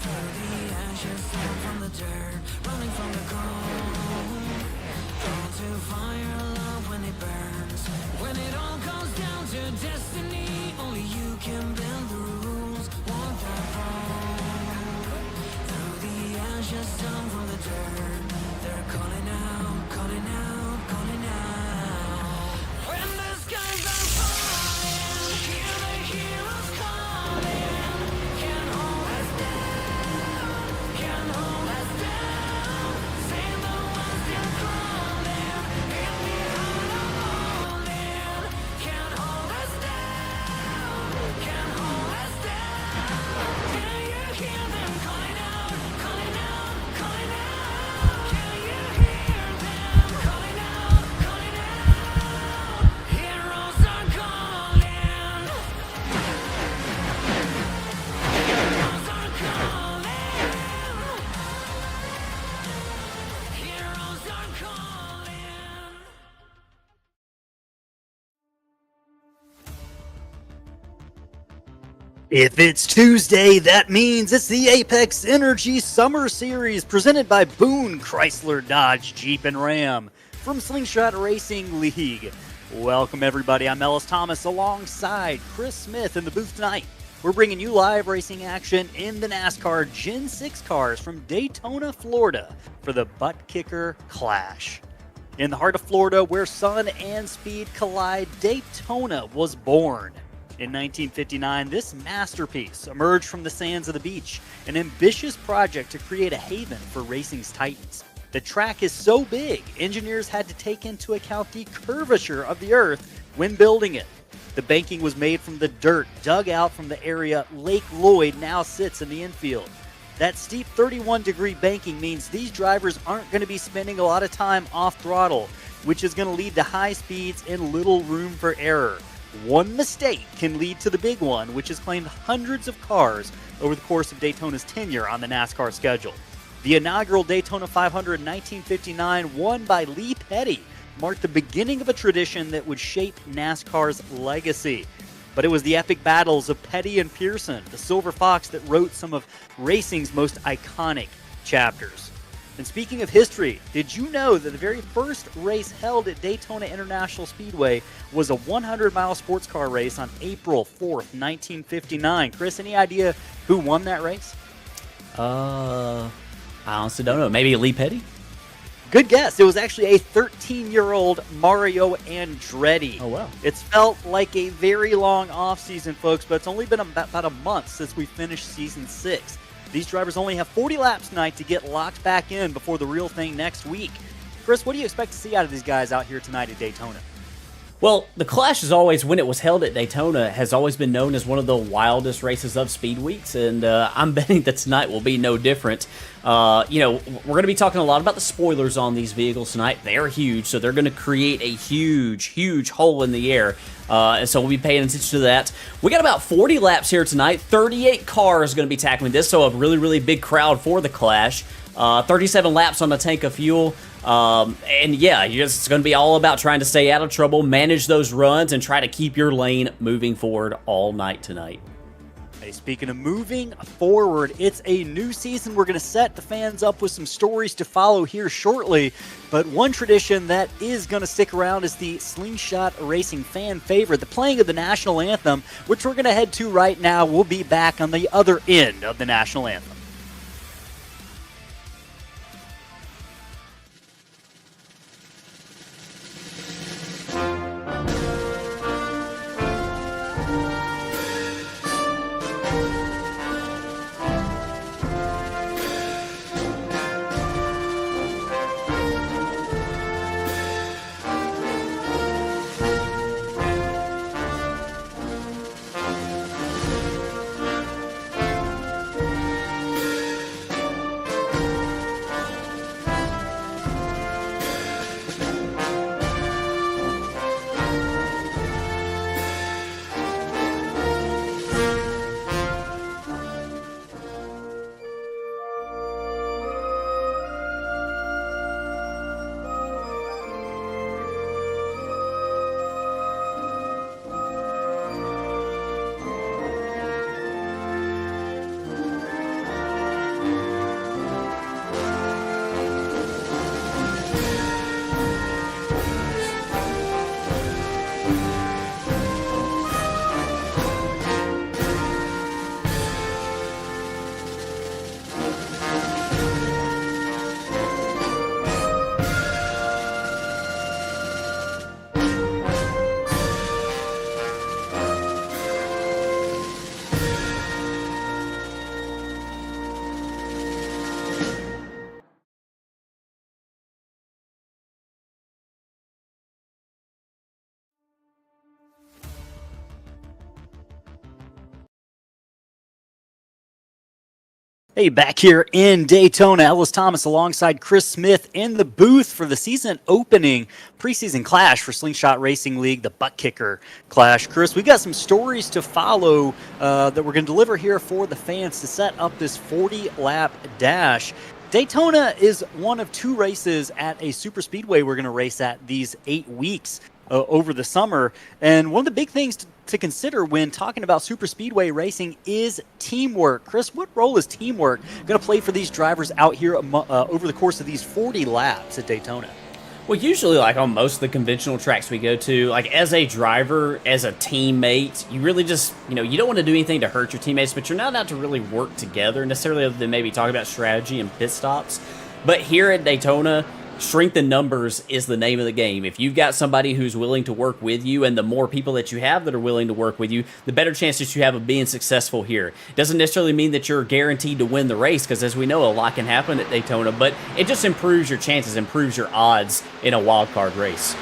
Through the ashes, from the dirt, running from the cold. Drawn to fire, love when it burns. When it all comes down to destiny, only you can bend the rules. Walk that road. Through the ashes, down from the dirt. They're calling out, calling out, calling out. When the skies are falling, hear the heroes calling. Can't hold us down, can't hold us down. Save the ones still crawling in the heart of falling. Can't hold us down, can't hold us down. Can you hear them calling out, calling out, calling out? Can you hear them calling out, calling out? Heroes are calling. Heroes are calling. Heroes are calling. If it's Tuesday, that means it's the Apex Energy Summer Series presented by Boone, Chrysler, Dodge, Jeep, and Ram from Slingshot Racing League. Welcome, everybody. I'm Ellis Thomas alongside Chris Smith in the booth tonight. We're bringing you live racing action in the NASCAR Gen 6 cars from Daytona, Florida for the Buttkicker Clash. In the heart of Florida, where sun and speed collide, Daytona was born. In 1959, this masterpiece emerged from the sands of the beach, an ambitious project to create a haven for racing's titans. The track is so big, engineers had to take into account the curvature of the earth when building it. The banking was made from the dirt dug out from the area Lake Lloyd now sits in the infield. That steep 31-degree banking means these drivers aren't going to be spending a lot of time off throttle, which is going to lead to high speeds and little room for error. One mistake can lead to the big one, which has claimed hundreds of cars over the course of Daytona's tenure on the NASCAR schedule. The inaugural Daytona 500 in 1959, won by Lee Petty, marked the beginning of a tradition that would shape NASCAR's legacy. But it was the epic battles of Petty and Pearson, the Silver Fox, that wrote some of racing's most iconic chapters. And speaking of history, did you know that the very first race held at Daytona International Speedway was a 100-mile sports car race on April 4th, 1959? Chris, any idea who won that race? I honestly don't know. Maybe Lee Petty? Good guess. It was actually a 13-year-old Mario Andretti. Oh, wow. It's felt like a very long offseason, folks, but it's only been about a month since we finished Season 6. These drivers only have 40 laps tonight to get locked back in before the real thing next week. Chris, what do you expect to see out of these guys out here tonight at Daytona? Well, the Clash is always, when it was held at Daytona, has always been known as one of the wildest races of speed weeks, and I'm betting that tonight will be no different. We're going to be talking a lot about the spoilers on these vehicles tonight. They're huge, so they're going to create a huge, huge hole in the air, and so we'll be paying attention to that. We got about 40 laps here tonight. 38 cars going to be tackling this, so a really, really big crowd for the Clash. 37 laps on the tank of fuel. And yeah, it's going to be all about trying to stay out of trouble, manage those runs, and try to keep your lane moving forward all night tonight. Hey, speaking of moving forward, it's a new season. We're going to set the fans up with some stories to follow here shortly. But one tradition that is going to stick around is the Slingshot Racing fan favorite, the playing of the national anthem, which we're going to head to right now. We'll be back on the other end of the national anthem. Hey, back here in Daytona, Ellis Thomas alongside Chris Smith in the booth for the season opening preseason clash for Slingshot Racing League, the Buttkicker clash. Chris, we got some stories to follow that we're going to deliver here for the fans to set up this 40-lap dash. Daytona is one of two races at a super speedway we're going to race at these 8 weeks over the summer. And one of the big things to consider when talking about super speedway racing is teamwork. Chris, what role is teamwork going to play for these drivers out here over the course of these 40 laps at Daytona? Well, usually, like on most of the conventional tracks we go to, like as a driver, as a teammate, you really just, you don't want to do anything to hurt your teammates, but you're not out to really work together necessarily other than maybe talk about strategy and pit stops. But here at Daytona, strength in numbers is the name of the game. If you've got somebody who's willing to work with you, and the more people that you have that are willing to work with you, the better chances you have of being successful here. Doesn't necessarily mean that you're guaranteed to win the race, because as we know, a lot can happen at Daytona, but it just improves your chances, improves your odds in a wild card race.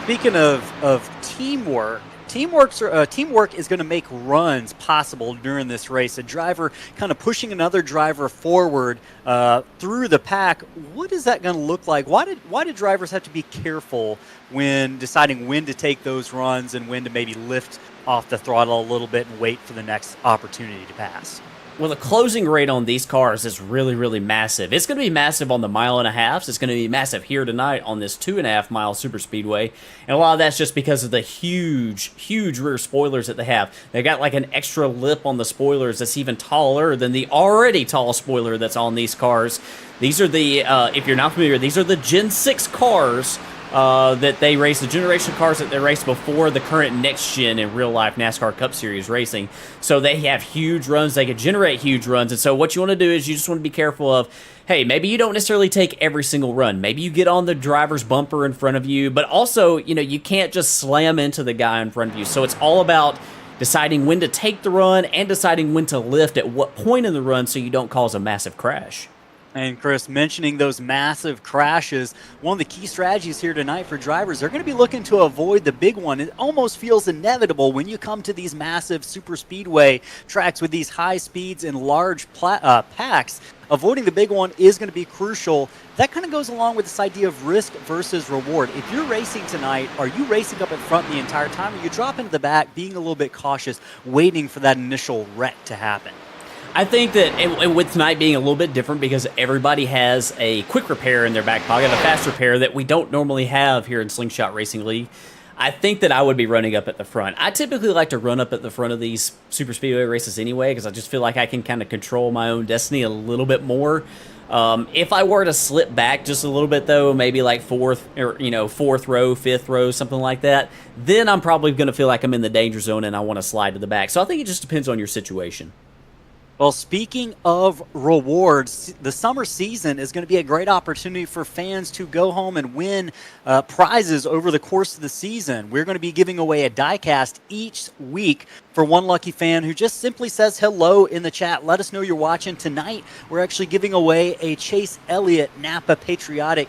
Speaking of teamwork, teamwork is going to make runs possible during this race. A driver kind of pushing another driver forward through the pack. What is that going to look like? Why did drivers have to be careful when deciding when to take those runs and when to maybe lift off the throttle a little bit and wait for the next opportunity to pass? Well, the closing rate on these cars is really, really massive. It's going to be massive on the 1.5 miles. It's going to be massive here tonight on this 2.5 mile super speedway. And a lot of that's just because of the huge, huge rear spoilers that they have. They got like an extra lip on the spoilers that's even taller than the already tall spoiler that's on these cars. These are the, if you're not familiar, these are the Gen 6 cars that they race, the generation cars that they race before the current next gen in real life NASCAR Cup Series racing. So they have huge runs, they can generate huge runs, and so what you want to do is you just want to be careful of, hey, maybe you don't necessarily take every single run. Maybe you get on the driver's bumper in front of you, but also, you can't just slam into the guy in front of you. So it's all about deciding when to take the run and deciding when to lift at what point in the run so you don't cause a massive crash. And Chris, mentioning those massive crashes, one of the key strategies here tonight for drivers, they're going to be looking to avoid the big one. It almost feels inevitable when you come to these massive super speedway tracks with these high speeds and large packs. Avoiding the big one is going to be crucial. That kind of goes along with this idea of risk versus reward. If you're racing tonight, are you racing up in front the entire time, or you drop into the back, being a little bit cautious, waiting for that initial wreck to happen? I think that and with tonight being a little bit different because everybody has a quick repair in their back pocket, a fast repair that we don't normally have here in Slingshot Racing League, I think that I would be running up at the front. I typically like to run up at the front of these super speedway races anyway because I just feel like I can kind of control my own destiny a little bit more. If I were to slip back just a little bit though, maybe like fourth row, fifth row, something like that, then I'm probably going to feel like I'm in the danger zone and I want to slide to the back. So I think it just depends on your situation. Well, speaking of rewards, the summer season is going to be a great opportunity for fans to go home and win prizes over the course of the season. We're going to be giving away a diecast each week for one lucky fan who just simply says hello in the chat. Let us know you're watching. Tonight, we're actually giving away a Chase Elliott Napa Patriotic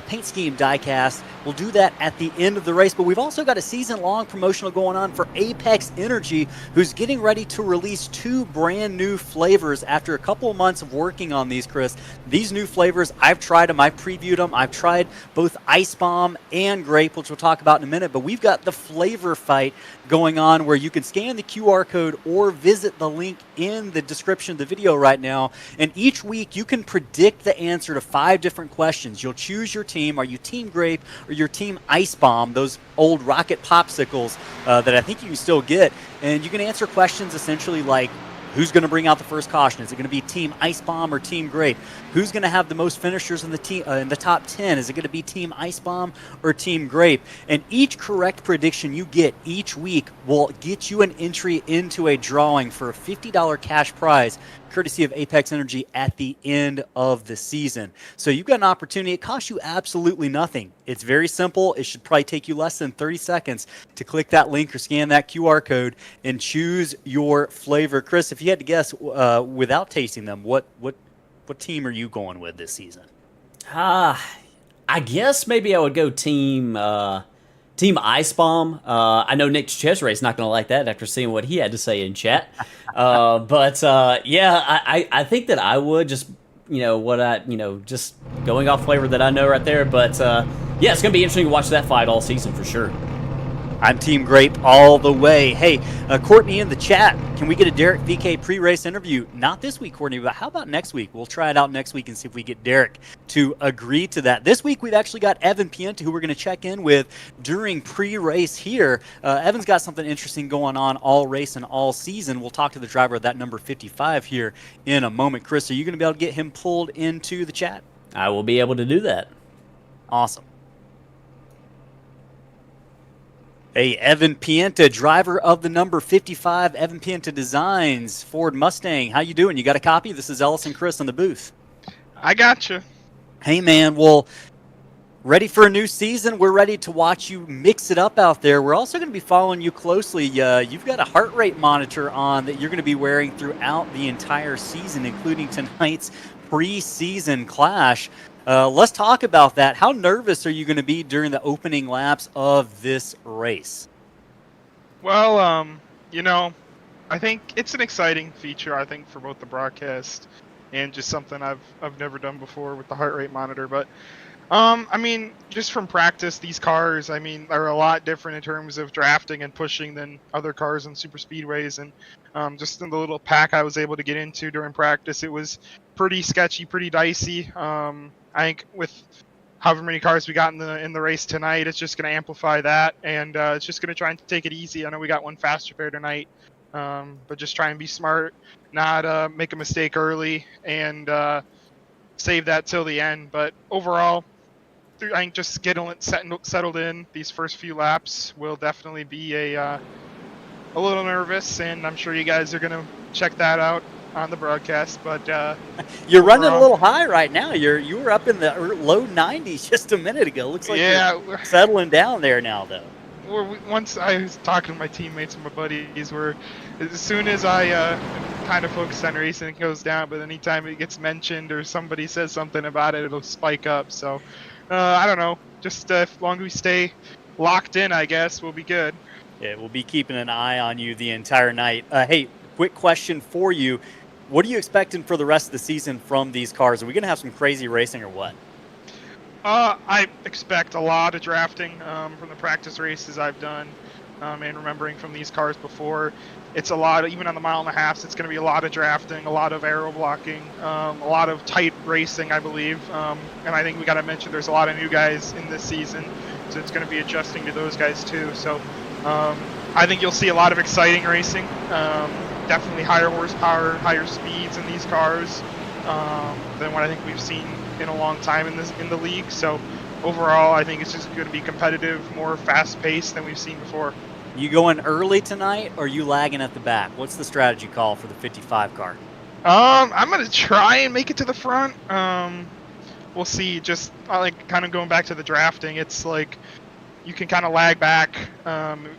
paint scheme diecast. We'll do that at the end of the race, but we've also got a season-long promotional going on for Apex Energy, who's getting ready to release 2 brand new flavors after a couple of months of working on these, Chris. These new flavors, I've tried them, I've previewed them, I've tried both Ice Bomb and Grape, which we'll talk about in a minute, but we've got the flavor fight going on where you can scan the QR code or visit the link in the description of the video right now, and each week you can predict the answer to 5 different questions. You'll choose your team. Are you Team Grape or your Team Ice Bomb, those old rocket popsicles that I think you can still get, and you can answer questions essentially like, who's going to bring out the first caution? Is it going to be Team Ice Bomb or Team Grape? Who's going to have the most finishers in the top 10? Is it going to be Team Ice Bomb or Team Grape? And each correct prediction you get each week will get you an entry into a drawing for a $50 cash prize, courtesy of Apex Energy at the end of the season. So you've got an opportunity. It costs you absolutely nothing. It's very simple. It should probably take you less than 30 seconds to click that link or scan that QR code and choose your flavor. Chris, if you had to guess without tasting them, what team are you going with this season? I guess maybe I would go Team Team Ice Bomb. I know Nick Chesray is not going to like that after seeing what he had to say in chat. Yeah, I think that I would just, just going off flavor that I know right there. But yeah, it's going to be interesting to watch that fight all season for sure. I'm Team Grape all the way. Hey, Courtney in the chat, can we get a Derek VK pre-race interview? Not this week, Courtney, but how about next week? We'll try it out next week and see if we get Derek to agree to that. This week, we've actually got Evan Pienta, who we're going to check in with during pre-race here. Evan's got something interesting going on all race and all season. We'll talk to the driver of that number 55 here in a moment. Chris, are you going to be able to get him pulled into the chat? I will be able to do that. Awesome. Hey, Evan Pienta, driver of the number 55, Evan Pienta Designs, Ford Mustang. How you doing? You got a copy? This is Ellis and Chris in the booth. I got you. Hey, man. Well, ready for a new season? We're ready to watch you mix it up out there. We're also going to be following you closely. You've got a heart rate monitor on that you're going to be wearing throughout the entire season, including tonight's preseason clash. Let's talk about that. How nervous are you going to be during the opening laps of this race? Well, I think it's an exciting feature, I think, for both the broadcast and just something I've never done before with the heart rate monitor. But, just from practice, these cars, are a lot different in terms of drafting and pushing than other cars in super speedways. And just in the little pack I was able to get into during practice, it was pretty sketchy, pretty dicey. I think with however many cars we got in the race tonight, it's just going to amplify that, and it's just going to try and take it easy. I know we got one faster pair tonight, but just try and be smart, not make a mistake early, and save that till the end. But overall, I think just getting it settled in these first few laps will definitely be a little nervous, and I'm sure you guys are going to check that out on the broadcast. But you're running a little high right now. You were up in the low 90s just a minute ago. Looks like you're settling down there now, though. Once I was talking to my teammates and my buddies, where as soon as I kind of focus on racing, it goes down. But anytime it gets mentioned or somebody says something about it, it'll spike up. So I don't know. Just as long as we stay locked in, I guess we'll be good. Yeah, we'll be keeping an eye on you the entire night. Hey, quick question for you. What are you expecting for the rest of the season from these cars? Are we going to have some crazy racing or what? I expect a lot of drafting from the practice races I've done, and remembering from these cars before. It's a lot, even on the mile and a half, it's going to be a lot of drafting, a lot of aero blocking, a lot of tight racing, I believe. And I think we got to mention there's a lot of new guys in this season, so it's going to be adjusting to those guys too. So I think you'll see a lot of exciting racing. Definitely higher horsepower, higher speeds in these cars than what I think we've seen in a long time in the league. So overall, I think it's just going to be competitive, more fast-paced than we've seen before. You going early tonight, or are you lagging at the back? What's the strategy call for the 55 car? I'm going to try and make it to the front. We'll see. Just like kind of going back to the drafting, it's like you can kind of lag back.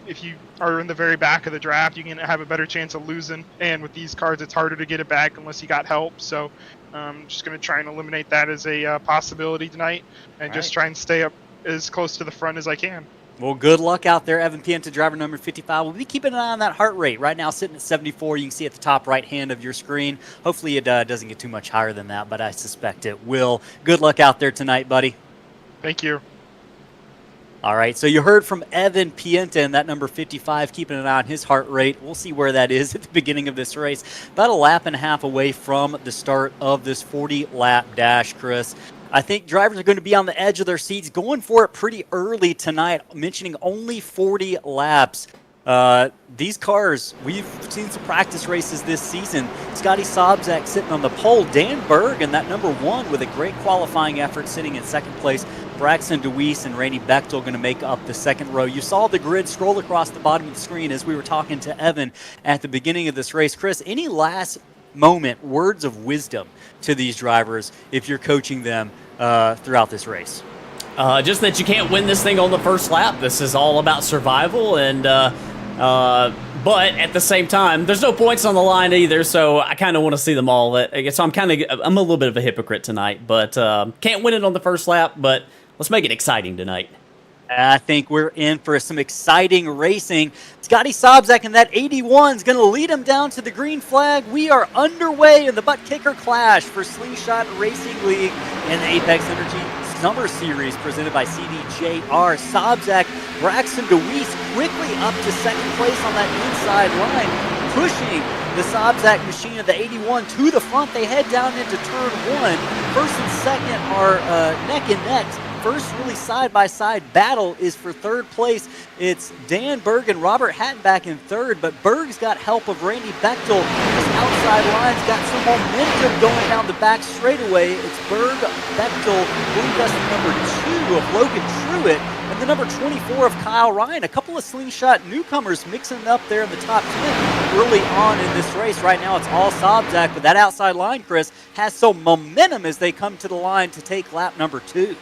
If you are in the very back of the draft, you can have a better chance of losing. And with these cars, it's harder to get it back unless you got help. So I'm just going to try and eliminate that as a possibility tonight, and just try and stay up as close to the front as I can. Well, good luck out there, Evan Pienta, driver number 55. We'll be keeping an eye on that heart rate. Right now, sitting at 74. You can see at the top right hand of your screen. Hopefully it doesn't get too much higher than that, but I suspect it will. Good luck out there tonight, buddy. Thank you. All right, so you heard from Evan Pienta and that number 55, keeping an eye on his heart rate. We'll see where that is at the beginning of this race. About a lap and a half away from the start of this 40-lap dash, Chris. I think drivers are going to be on the edge of their seats, going for it pretty early tonight, mentioning only 40 laps. These cars, we've seen some practice races this season. Scotty Sobczak sitting on the pole. Dan Berg and that number 1 with a great qualifying effort sitting in second place. Braxton DeWeese and Rainey Bechtel going to make up the second row. You saw the grid scroll across the bottom of the screen as we were talking to Evan at the beginning of this race. Chris, any last moment, words of wisdom to these drivers if you're coaching them throughout this race? Just that you can't win this thing on the first lap. This is all about survival, and but at the same time, there's no points on the line either, so I kind of want to see them all. So I'm a little bit of a hypocrite tonight, but can't win it on the first lap, but let's make it exciting tonight. I think we're in for some exciting racing. Scotty Sobczak and that 81 is going to lead him down to the green flag. We are underway in the Buttkicker Clash for Slingshot Racing League and the Apex Energy Summer Series presented by CDJR. Sobczak, Braxton DeWeese quickly up to second place on that inside line, pushing the Sobczak machine of the 81 to the front. They head down into turn one. First and second are neck and neck. First really side-by-side battle is for third place. It's Dan Berg and Robert Hattenbach in third, but Berg's got help of Randy Bechtel. His outside line's got some momentum going down the back straightaway. It's Berg, Bechtel, I believe that's the number 2 of Logan Truitt, and the number 24 of Kyle Ryan. A couple of Slingshot newcomers mixing up there in the top 10 early on in this race. Right now it's all Sobczak, but that outside line, Chris, has some momentum as they come to the line to take lap number 2.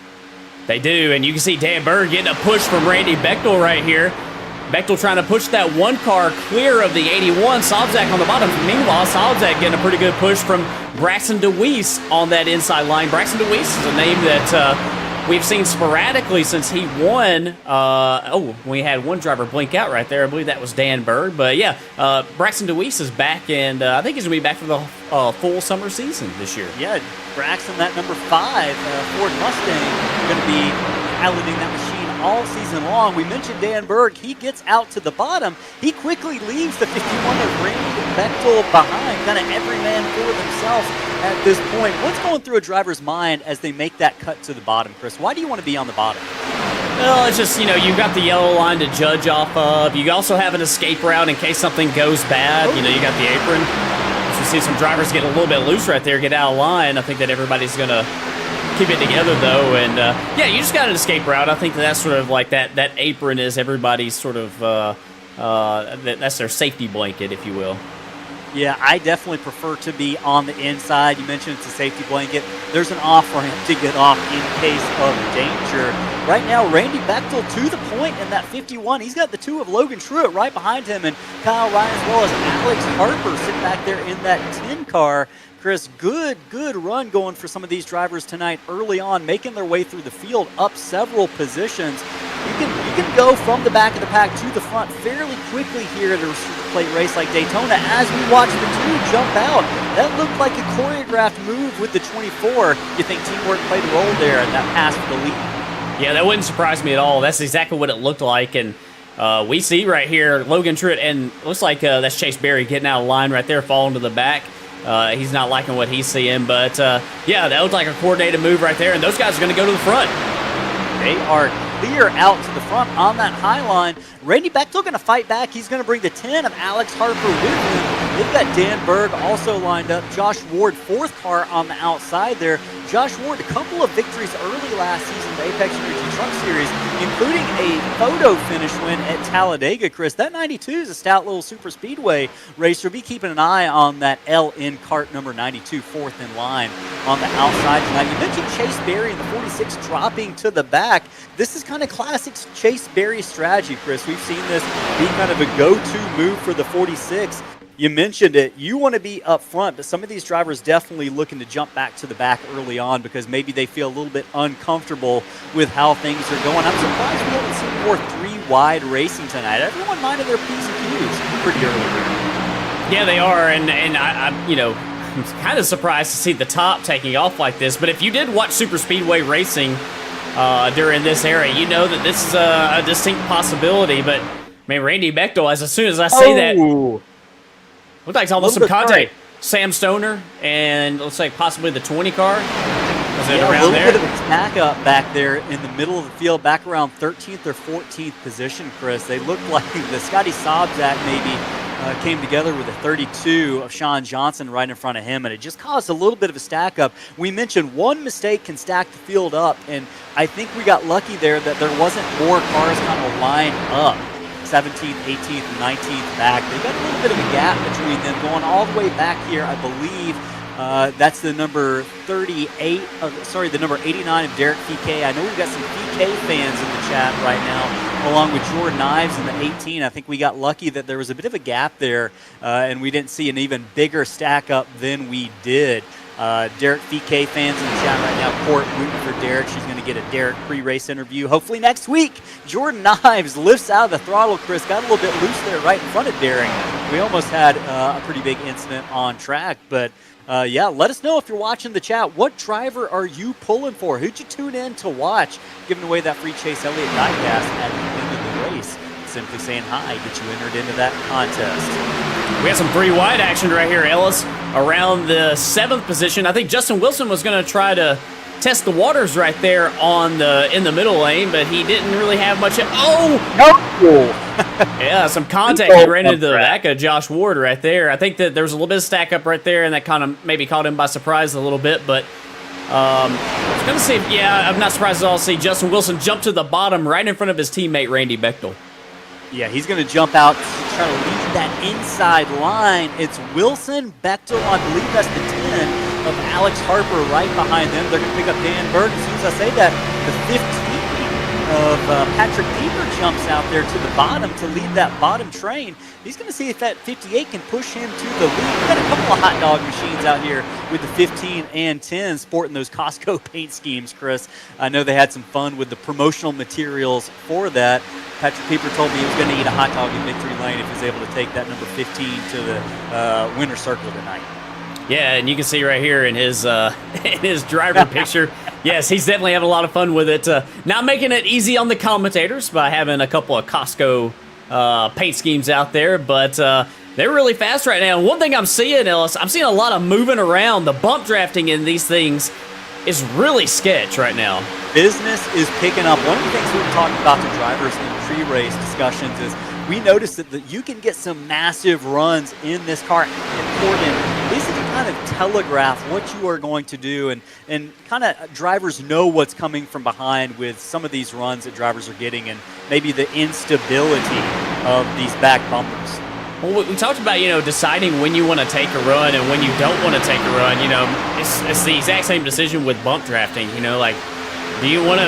They do, and you can see Dan Berg getting a push from Randy Bechtel right here. Bechtel trying to push that one car clear of the 81. Sobczak on the bottom. Meanwhile, Sobczak getting a pretty good push from Braxton DeWeese on that inside line. Braxton DeWeese is a name that we've seen sporadically since he won. We had one driver blink out right there. I believe that was Dan Berg. But yeah, Braxton DeWeese is back, and I think he's going to be back for the full summer season this year. Yeah, Braxton, that number 5 Ford Mustang, going to be piloting that machine all season long. We mentioned Dan Berg. He gets out to the bottom. He quickly leaves the 51 of Randy Bechtel behind, kind of every man for themselves at this point. What's going through a driver's mind as they make that cut to the bottom, Chris? Why do you want to be on the bottom? Well, it's just, you've got the yellow line to judge off of. You also have an escape route in case something goes bad. You got the apron. You see some drivers get a little bit loose right there, get out of line. I think that everybody's going to keep it together, though. And, you just got an escape route. I think that's sort of like that apron is everybody's sort of, that's their safety blanket, if you will. Yeah, I definitely prefer to be on the inside. You mentioned it's a safety blanket. There's an off-ramp to get off in case of danger. Right now, Randy Bechtel to the point in that 51. He's got the 2 of Logan Truitt right behind him, and Kyle Ryan as well as Alex Harper sitting back there in that 10 car. Chris, good run going for some of these drivers tonight early on, making their way through the field up several positions. You can go from the back of the pack to the front fairly quickly here at a restricted plate race like Daytona. As we watch the 2 jump out, that looked like a choreographed move with the 24. You think teamwork played a role there and that pass for the lead? Yeah, that wouldn't surprise me at all. That's exactly what it looked like, and we see right here Logan Truitt, and it looks like that's Chase Berry getting out of line right there, falling to the back. He's not liking what he's seeing, but yeah, that looked like a coordinated move right there, and those guys are going to go to the front. They are clear out to the front on that high line. Randy Bechtel going to fight back. He's going to bring the 10 of Alex Harper with him. They've got Dan Berg also lined up. Josh Ward, 4th car on the outside there. Josh Ward, a couple of victories early last season in the Apex Energy Truck Series, including a photo finish win at Talladega, Chris. That 92 is a stout little super speedway racer. Be keeping an eye on that LN kart number 92, 4th in line on the outside tonight. You mentioned Chase Berry in the 46 dropping to the back. This is kind of classic Chase Berry strategy, Chris. We've seen this be kind of a go-to move for the 46. You mentioned it. You want to be up front, but some of these drivers definitely looking to jump back to the back early on because maybe they feel a little bit uncomfortable with how things are going. I'm surprised we haven't seen more 3-wide racing tonight. Everyone minded their P's and Q's pretty early. Yeah, they are, and I'm kind of surprised to see the top taking off like this. But if you did watch super speedway racing during this era, you know that this is a distinct possibility. But man, Randy Bechtel, as soon as I say that, looks like it's almost some contact. Sam Stoner and looks like possibly the 20 car. Was it around a little there? bit of a stack up back there in the middle of the field, back around 13th or 14th position, Chris. They looked like the Scotty Sobczak maybe came together with a 32 of Sean Johnson right in front of him, and it just caused a little bit of a stack up. We mentioned one mistake can stack the field up, and I think we got lucky there that there wasn't more cars kind of lined up. 17th, 18th, 19th back. They got a little bit of a gap between them going all the way back here, I believe. That's the number 38, the number 89 of Derek PK. I know we've got some PK fans in the chat right now, along with Jordan Ives in the 18. I think we got lucky that there was a bit of a gap there, and we didn't see an even bigger stack up than we did. Derek VK fans in the chat right now. Court rooting for Derek. She's going to get a Derek pre-race interview. Hopefully next week. Jordan Knives lifts out of the throttle, Chris. Got a little bit loose there right in front of Derek. We almost had a pretty big incident on track. But, yeah, let us know if you're watching the chat. What driver are you pulling for? Who'd you tune in to watch? Giving away that free Chase Elliott diecast at the end of the race. Simply saying hi, get you entered into that contest. We have some 3-wide action right here, Ellis, around the 7th position. I think Justin Wilson was going to try to test the waters right there in the middle lane, but he didn't really have much. Yeah, some contact. He ran into the back of Josh Ward right there. I think that there was a little bit of stack up right there, and that kind of maybe caught him by surprise a little bit, but I was going to say, yeah, I'm not surprised at all to see Justin Wilson jump to the bottom right in front of his teammate Randy Bechtel. Yeah, he's going to jump out to try to lead that inside line. It's Wilson, Bechtel, I believe that's the 10 of Alex Harper right behind them. They're going to pick up Dan Bird. As soon as I say that, the 15 of Patrick Pieper jumps out there to the bottom to lead that bottom train. He's going to see if that 58 can push him to the lead. We've got a couple of hot dog machines out here with the 15 and 10 sporting those Costco paint schemes, Chris. I know they had some fun with the promotional materials for that. Patrick Pieper told me he was going to eat a hot dog in victory lane if he was able to take that number 15 to the winner's circle tonight. Yeah, and you can see right here in his driver picture, yes, he's definitely having a lot of fun with it. Not making it easy on the commentators by having a couple of Costco paint schemes out there, but they're really fast right now. And one thing I'm seeing, Ellis, I'm seeing a lot of moving around. The bump drafting in these things is really sketch right now. Business is picking up. One of the things we were talking about to drivers in pre-race discussions is we noticed that you can get some massive runs in this car. Important basically kind of telegraph what you are going to do, and kind of drivers know what's coming from behind with some of these runs that drivers are getting, and maybe the instability of these back bumpers. Well, we talked about, deciding when you want to take a run and when you don't want to take a run. It's the exact same decision with bump drafting. Like, do you want to,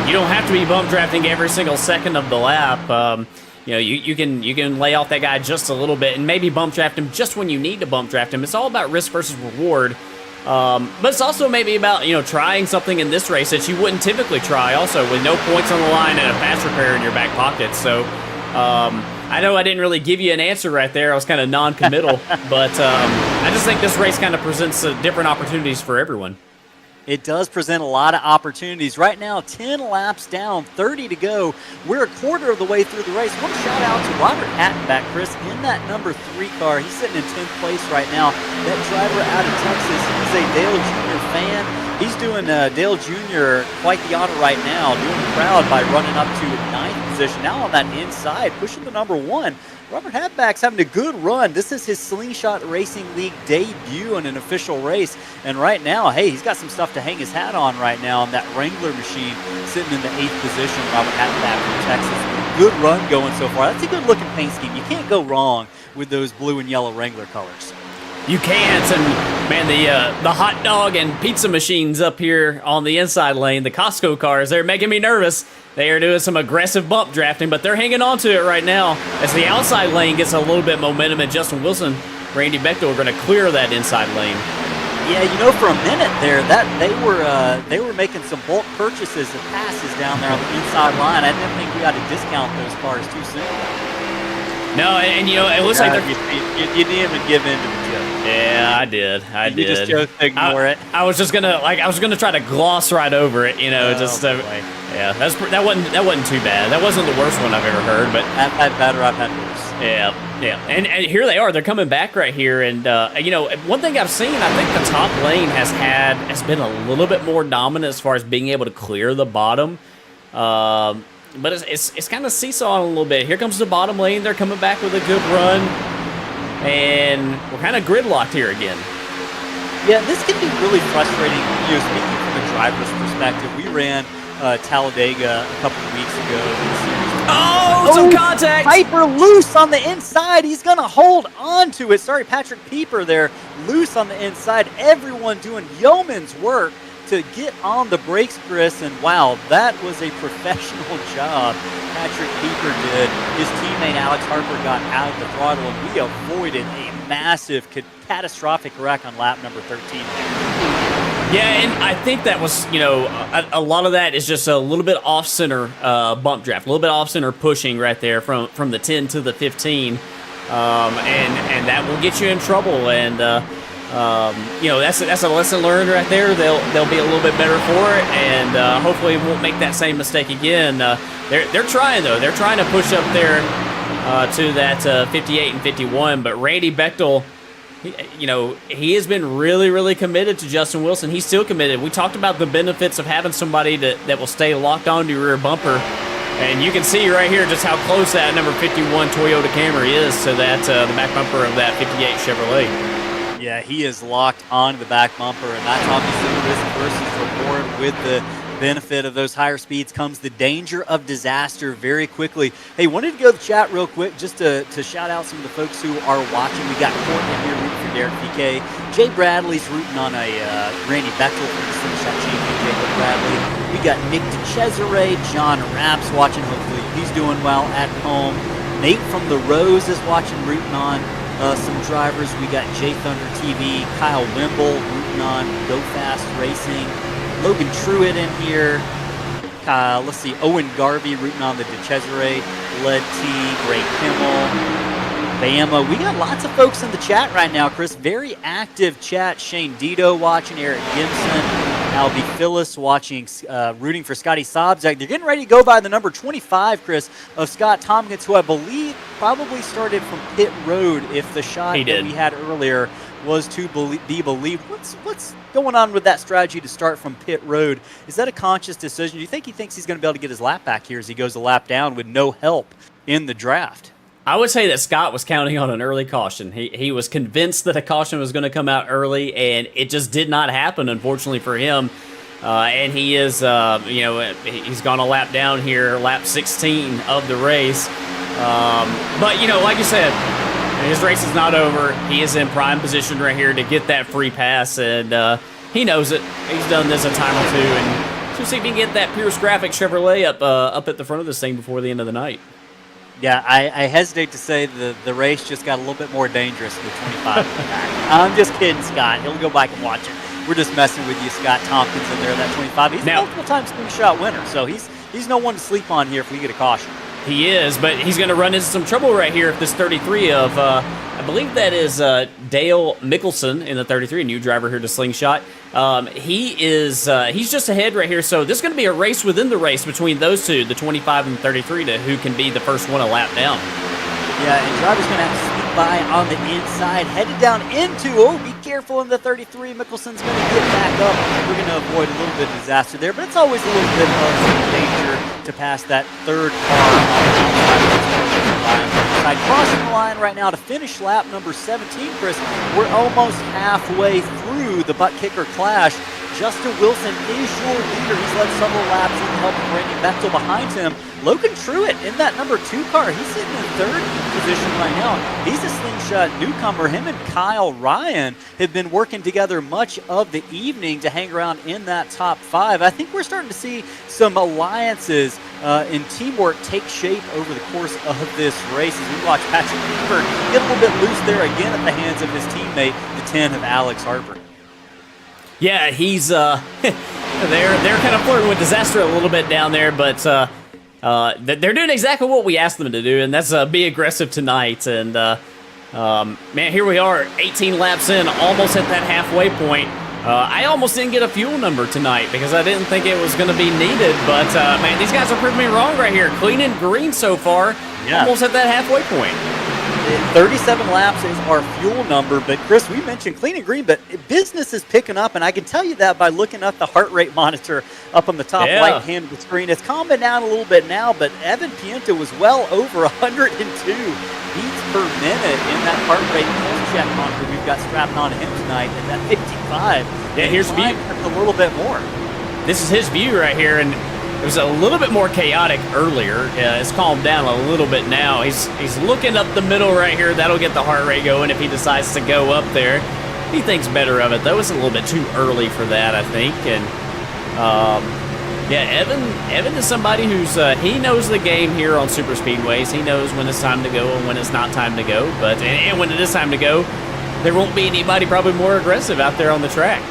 you don't have to be bump drafting every single second of the lap. You can lay off that guy just a little bit and maybe bump draft him just when you need to bump draft him. It's all about risk versus reward. But it's also maybe about, trying something in this race that you wouldn't typically try also with no points on the line and a fast repair in your back pocket. So, I know I didn't really give you an answer right there. I was kind of non-committal, but I just think this race kind of presents different opportunities for everyone. It does present a lot of opportunities. Right now, 10 laps down, 30 to go. We're a quarter of the way through the race. One shout out to Robert Hattenback, Chris, in that number 3 car. He's sitting in 10th place right now. That driver out of Texas, he's a Dale Jr. fan. He's doing Dale Jr. quite the honor right now, doing the crowd by running up to 9th position. Now on that inside, pushing the number 1. Robert Hattenback's having a good run. This is his Slingshot Racing League debut in an official race. And right now, hey, he's got some stuff to hang his hat on right now on that Wrangler machine, sitting in the 8th position. Robert Hattenback from Texas. Good run going so far. That's a good looking paint scheme. You can't go wrong with those blue and yellow Wrangler colors. You can't, and man, the hot dog and pizza machines up here on the inside lane, the Costco cars, they're making me nervous. They are doing some aggressive bump drafting, but they're hanging on to it right now as the outside lane gets a little bit momentum, and Justin Wilson, Randy Bechtel are going to clear that inside lane. Yeah, for a minute there, that they were making some bulk purchases and passes down there on the inside line. I didn't think we had to discount those cars too soon. No, and it looks like they're... You didn't even give in to the joke. Yeah, I did. You just chose to ignore it. I was just gonna try to gloss right over it, yeah. That wasn't too bad. That wasn't the worst one I've ever heard, but I've had better, I've had worse. Yeah. And here they are. They're coming back right here, and one thing I've seen, I think the top lane has been a little bit more dominant as far as being able to clear the bottom. But it's kind of seesawing a little bit. Here comes the bottom lane. They're coming back with a good run. And we're kind of gridlocked here again. Yeah, this can be really frustrating. Speaking from a driver's perspective, we ran Talladega a couple of weeks ago. Some contact! Piper loose on the inside. He's going to hold on to it. Sorry, Patrick Pieper there, loose on the inside. Everyone doing yeoman's work to get on the brakes, Chris, and wow, that was a professional job Patrick Pieper did. His teammate Alex Harper got out of the throttle, and we avoided a massive, catastrophic wreck on lap number 13. Yeah, and I think that was, a lot of that is just a little bit off-center bump draft, a little bit off-center pushing right there from the 10 to the 15, and that will get you in trouble. And that's a lesson learned right there. They'll be a little bit better for it, and hopefully won't make that same mistake again. They're trying though. They're trying to push up there to that 58 and 51, but Randy Bechtel, he has been really, really committed to Justin Wilson. He's still committed. We talked about the benefits of having somebody that will stay locked onto your rear bumper. And you can see right here just how close that number 51 Toyota Camry is to that the back bumper of that 58 Chevrolet. Yeah, he is locked onto the back bumper, and that's obviously the risk versus reward. With the benefit of those higher speeds comes the danger of disaster very quickly. Hey, wanted to go to the chat real quick just to shout out some of the folks who are watching. We got Courtney here rooting for Derek PK. Jay Bradley's rooting on a Randy Bechtel from the Slingshot champion, Jacob Bradley. We got Nick DeCesare, John Rapps watching. Hopefully he's doing well at home. Nate from the Rose is watching, rooting on some drivers. We got J Thunder TV, Kyle Wimble rooting on Go Fast Racing. Logan Truitt in here. Let's see, Owen Garvey rooting on the DeCesare, Led T, Greg Kimmel, Bama. We got lots of folks in the chat right now, Chris. Very active chat. Shane Dito watching, Eric Gibson, Albie Phyllis watching, rooting for Scotty Sobczak. They're getting ready to go by the number 25, Chris, of Scott Tompkins, who I believe probably started from pit road if the shot that we had earlier was to be believed. What's going on with that strategy to start from pit road? Is that a conscious decision? Do you think he thinks he's going to be able to get his lap back here as he goes a lap down with no help in the draft? I would say that Scott was counting on an early caution. He was convinced that a caution was going to come out early, and it just did not happen, unfortunately for him. And he is, he's gone a lap down here, lap 16 of the race. But, like you said, his race is not over. He is in prime position right here to get that free pass, and he knows it. He's done this a time or two, and so see if he can get that Pierce Graphic Chevrolet up at the front of this thing before the end of the night. Yeah, I hesitate to say the race just got a little bit more dangerous with 25 in the back. I'm just kidding, Scott. He'll go back and watch it. We're just messing with you, Scott Tompkins in there, that 25. He's a multiple-time slingshot winner, so he's no one to sleep on here if we get a caution. He is, but he's going to run into some trouble right here if this 33 of, I believe that is Dale Mickelson in the 33, a new driver here to Slingshot. He's just ahead right here, so this is going to be a race within the race between those two, the 25 and 33, to who can be the first one a lap down. Yeah, and driver's going to have to sneak by on the inside, headed down into, be careful in the 33. Mickelson's going to get back up. We're going to avoid a little bit of disaster there, but it's always a little bit of danger to pass that third car on the outside. Crossing the line right now to finish lap number 17, Chris. We're almost halfway through the Buttkicker Clash. Justin Wilson is your leader. He's led several laps with the help of Randy Bechtel behind him. Logan Truitt in that number 2 car. He's sitting in third position right now. He's a Slingshot newcomer. Him and Kyle Ryan have been working together much of the evening to hang around in that top 5. I think we're starting to see some alliances and teamwork take shape over the course of this race as we watch Patrick Cooper get a little bit loose there again at the hands of his teammate, the 10 of Alex Harper. Yeah, he's they're kind of flirting with disaster a little bit down there, but they're doing exactly what we asked them to do, and that's be aggressive tonight. And man, here we are, 18 laps in, almost at that halfway point. I almost didn't get a fuel number tonight because I didn't think it was going to be needed, but man, these guys are proving me wrong right here. Clean and green so far, almost at that halfway point. 37 laps is our fuel number, but Chris, we mentioned clean and green, but business is picking up, and I can tell you that by looking at the heart rate monitor up on the top right hand of the screen. It's calming down a little bit now, but Evan Pienta was well over 102 beats per minute in that heart rate pulse check monitor we've got strapped on him tonight at that 55. Yeah, here's view. A little bit more. This is his view right here, and it was a little bit more chaotic earlier. It's calmed down a little bit now. He's looking up the middle right here. That'll get the heart rate going if he decides to go up there. He thinks better of it, though. It's a little bit too early for that, I think. And, yeah, Evan is somebody who's, he knows the game here on super speedways. He knows when it's time to go and when it's not time to go. But and when it is time to go, there won't be anybody probably more aggressive out there on the track.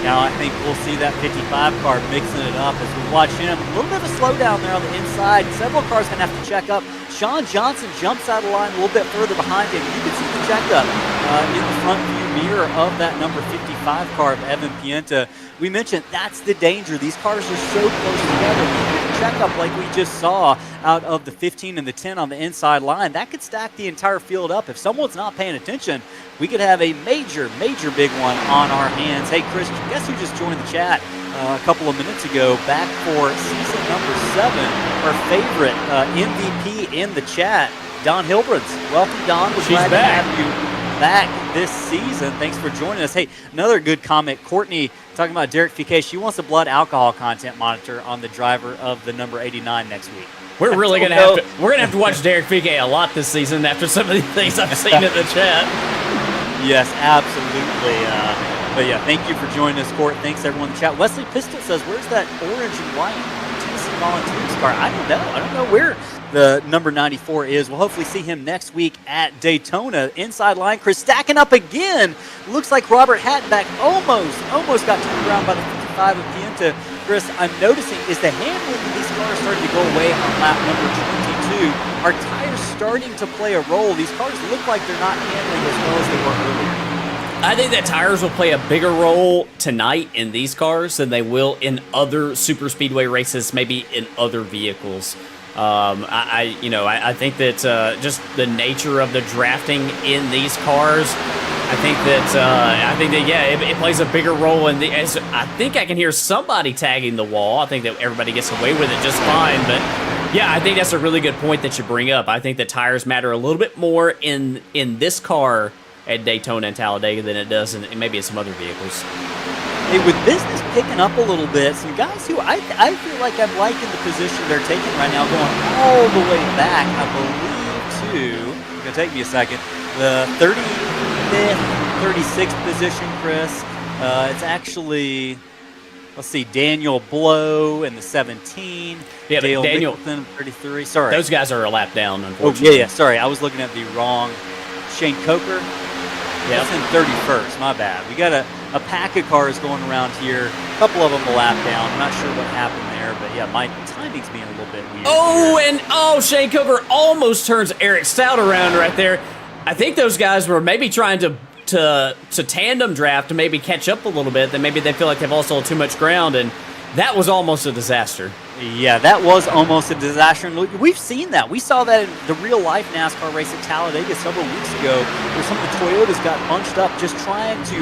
Now I think we'll see that 55 car mixing it up as we watch him. A little bit of a slowdown there on the inside. Several cars going to have to check up. Sean Johnson jumps out of line a little bit further behind him. You can see the checkup in the front view mirror of that number 55 car of Evan Pienta. We mentioned that's the danger. These cars are so close together. Checkup like we just saw out of the 15 and the 10 on the inside line, that could stack the entire field up. If someone's not paying attention, we could have a major big one on our hands. Hey, Chris, guess who just joined the chat a couple of minutes ago, back for season number 7, our favorite MVP in the chat, Don Hilbrunds. Welcome, Don. We're glad to have you back this season. Thanks for joining us. Hey, another good comment. Courtney talking about Derek Fouquet. She wants a blood alcohol content monitor on the driver of the number 89 next week. We're really gonna have to watch Derek Fouquet a lot this season after some of the things I've seen in the chat. Yes, absolutely. But yeah, thank you for joining us, Court. Thanks everyone in the chat. Wesley Pistol says, "Where's that orange and white Tennessee Volunteers car?" I don't know where the number 94 is. We'll hopefully see him next week at Daytona. Inside line, Chris stacking up again. Looks like Robert Hattenback almost got turned around by the 55 of Pienta. Chris, I'm noticing is the handling of these cars starting to go away on lap number 22. Are tires starting to play a role? These cars look like they're not handling as well as they were earlier. I think that tires will play a bigger role tonight in these cars than they will in other super speedway races, maybe in other vehicles. I think that just the nature of the drafting in these cars, I think that it plays a bigger role in the. As I think I can hear somebody tagging the wall. I think that everybody gets away with it just fine, but yeah, I think that's a really good point that you bring up. I think that tires matter a little bit more in this car at Daytona and Talladega than it does in maybe in some other vehicles. Hey, with business picking up a little bit, some guys who I feel like I'm liking the position they're taking right now, going all the way back, I believe, to, it's going to take me a second, the 35th, 36th position, Chris. It's actually, let's see, Daniel Blow in the 17. Yeah, Dale Daniel, Nicholson, 33. Sorry. Those guys are a lap down, unfortunately. Oh, yeah, sorry. I was looking at the wrong. Shane Coker. Yeah, that's in 31st. My bad. We got a pack of cars going around here. A couple of them a lap down. I'm not sure what happened there, but yeah, my timing's being a little bit weird. Shane Coker almost turns Eric Stout around right there. I think those guys were maybe trying to tandem draft to maybe catch up a little bit. Then maybe they feel like they've lost too much ground, and that was almost a disaster. Yeah, that was almost a disaster. And we've seen that. We saw that in the real-life NASCAR race at Talladega several weeks ago, where some of the Toyotas got bunched up just trying to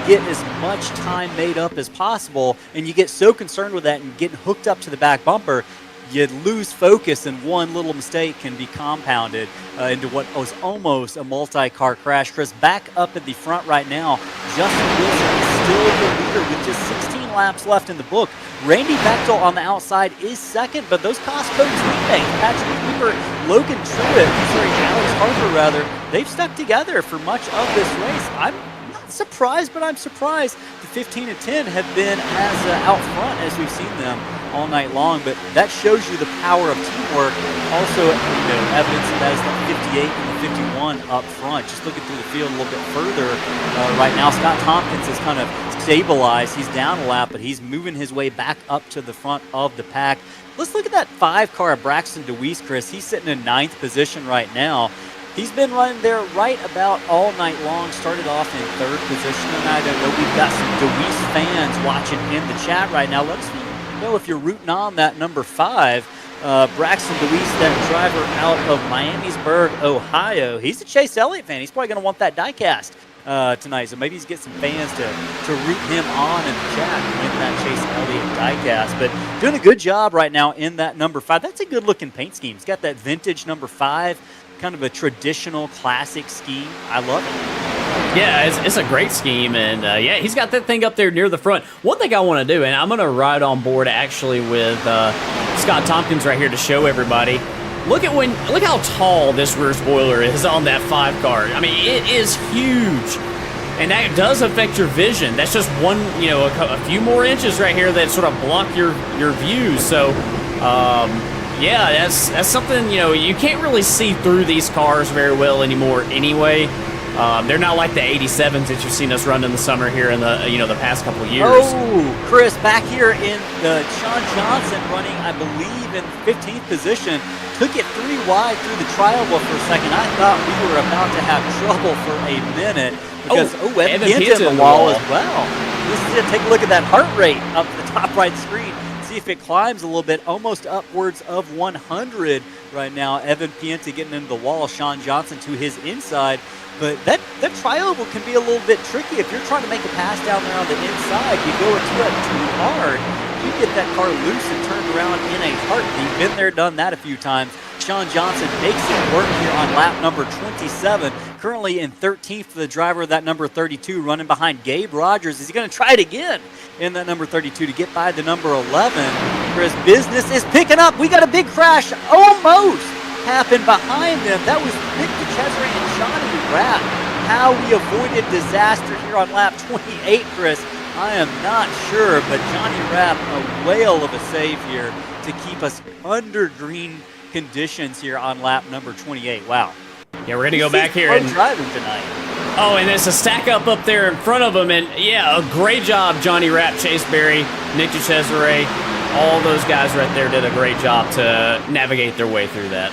get as much time made up as possible, and you get so concerned with that and getting hooked up to the back bumper, you lose focus, and one little mistake can be compounded into what was almost a multi-car crash. Chris, back up at the front right now, Justin Wilson is still the leader with just 16 laps left in the book. Randy Bechtel on the outside is second, but those Costco teammates, Patrick Cooper, Logan Alex Harper rather, they've stuck together for much of this race. I'm not surprised, but I'm surprised the 15 and 10 have been as out front as we've seen them all night long, but that shows you the power of teamwork. Also, evidence of that is the 58 and the 51 up front. Just looking through the field a little bit further right now, Scott Tompkins is kind of stabilized. He's down a lap, but he's moving his way back up to the front of the pack. Let's look at that 5 car of Braxton DeWeese, Chris. He's sitting in 9th position right now. He's been running there right about all night long. Started off in 3rd position tonight. I know we've got some DeWeese fans watching in the chat right now. Let us know if you're rooting on that number 5. Braxton DeWeese, that driver out of Miamisburg, Ohio. He's a Chase Elliott fan. He's probably going to want that diecast tonight, so maybe he's get some fans to root him on in the chat and win that Chase Elliott diecast. But doing a good job right now in that number 5. That's a good looking paint scheme. It's got that vintage number 5, kind of a traditional classic scheme. I love it. Yeah, it's a great scheme, and he's got that thing up there near the front. One thing I want to do, and I'm going to ride on board actually with Scott Tompkins right here to show everybody. Look how tall this rear spoiler is on that 5 car. I mean, it is huge, and that does affect your vision. That's just one, a few more inches right here that sort of block your views. So, that's something, you can't really see through these cars very well anymore anyway. They're not like the 87s that you've seen us run in the summer here in the the past couple of years. Oh, Chris, back here in the Sean Johnson running, I believe, in 15th position. Took it 3 wide through the trial for a second. I thought we were about to have trouble for a minute because Evan Pienta in the wall as well. Let's take a look at that heart rate up the top right screen. See if it climbs a little bit, almost upwards of 100 right now. Evan Pienta getting into the wall, Sean Johnson to his inside. But that tri-oval can be a little bit tricky. If you're trying to make a pass down there on the inside, you go into it too hard, you get that car loose and turned around in a heartbeat. Been there, done that a few times. Sean Johnson makes it work here on lap number 27. Currently in 13th for the driver of that number 32, running behind Gabe Rogers. Is he going to try it again in that number 32 to get by the number 11? Chris, business is picking up. We got a big crash almost happened behind them. That was Nick Cesare and Johnny Rapp. How we avoided disaster here on lap 28, Chris, I am not sure, but Johnny Rapp, a whale of a save here to keep us under green conditions here on lap number 28. Wow. Yeah, we're going to go back here and driving tonight. Oh, and there's a stack up there in front of him, and yeah, a great job, Johnny Rapp, Chase Berry, Nick Cesare, all those guys right there did a great job to navigate their way through that.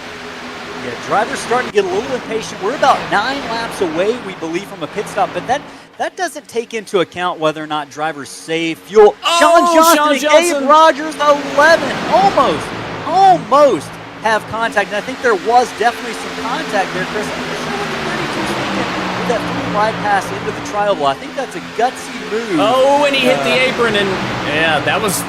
Yeah, drivers starting to get a little impatient. We're about 9 laps away, we believe, from a pit stop, but that doesn't take into account whether or not drivers save fuel. Oh, Sean Johnson and Gabe Rogers, 11, almost have contact, and I think there was definitely some contact there, Chris. I'm not sure what the 32's thinking with that 3 wide pass into the trial. I think that's a gutsy move. Oh, and he hit the apron, and yeah, that was.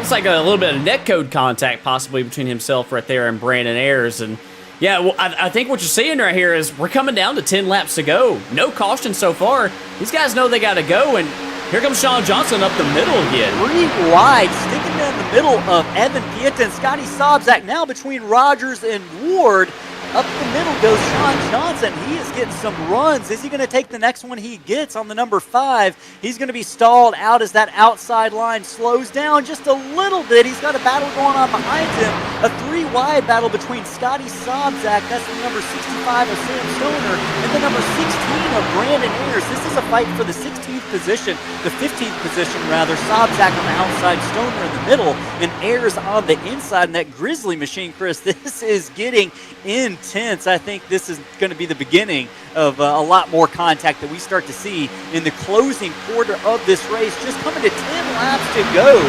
It's like a little bit of netcode contact possibly between himself right there and Brandon Ayers. And yeah, well, I think what you're seeing right here is we're coming down to 10 laps to go. No caution so far. These guys know they got to go, and here comes Sean Johnson up the middle again. 3 wide, sticking down the middle of Evan Pienta and Scotty Sobczak. Now between Rogers and Ward. Up the middle goes Sean Johnson. He is getting some runs. Is he going to take the next one he gets on the number 5? He's going to be stalled out as that outside line slows down just a little bit. He's got a battle going on behind him. A 3-wide battle between Scotty Sobczak, that's the number 65 of Sam Stoner, and the number 16 of Brandon Ayers. This is a fight for the 16th position, the 15th position rather. Sobczak on the outside, Stoner in the middle, and Ayers on the inside. And that Grizzly machine, Chris, this is getting intense. I think this is going to be the beginning of a lot more contact that we start to see in the closing quarter of this race. Just coming to 10 laps to go.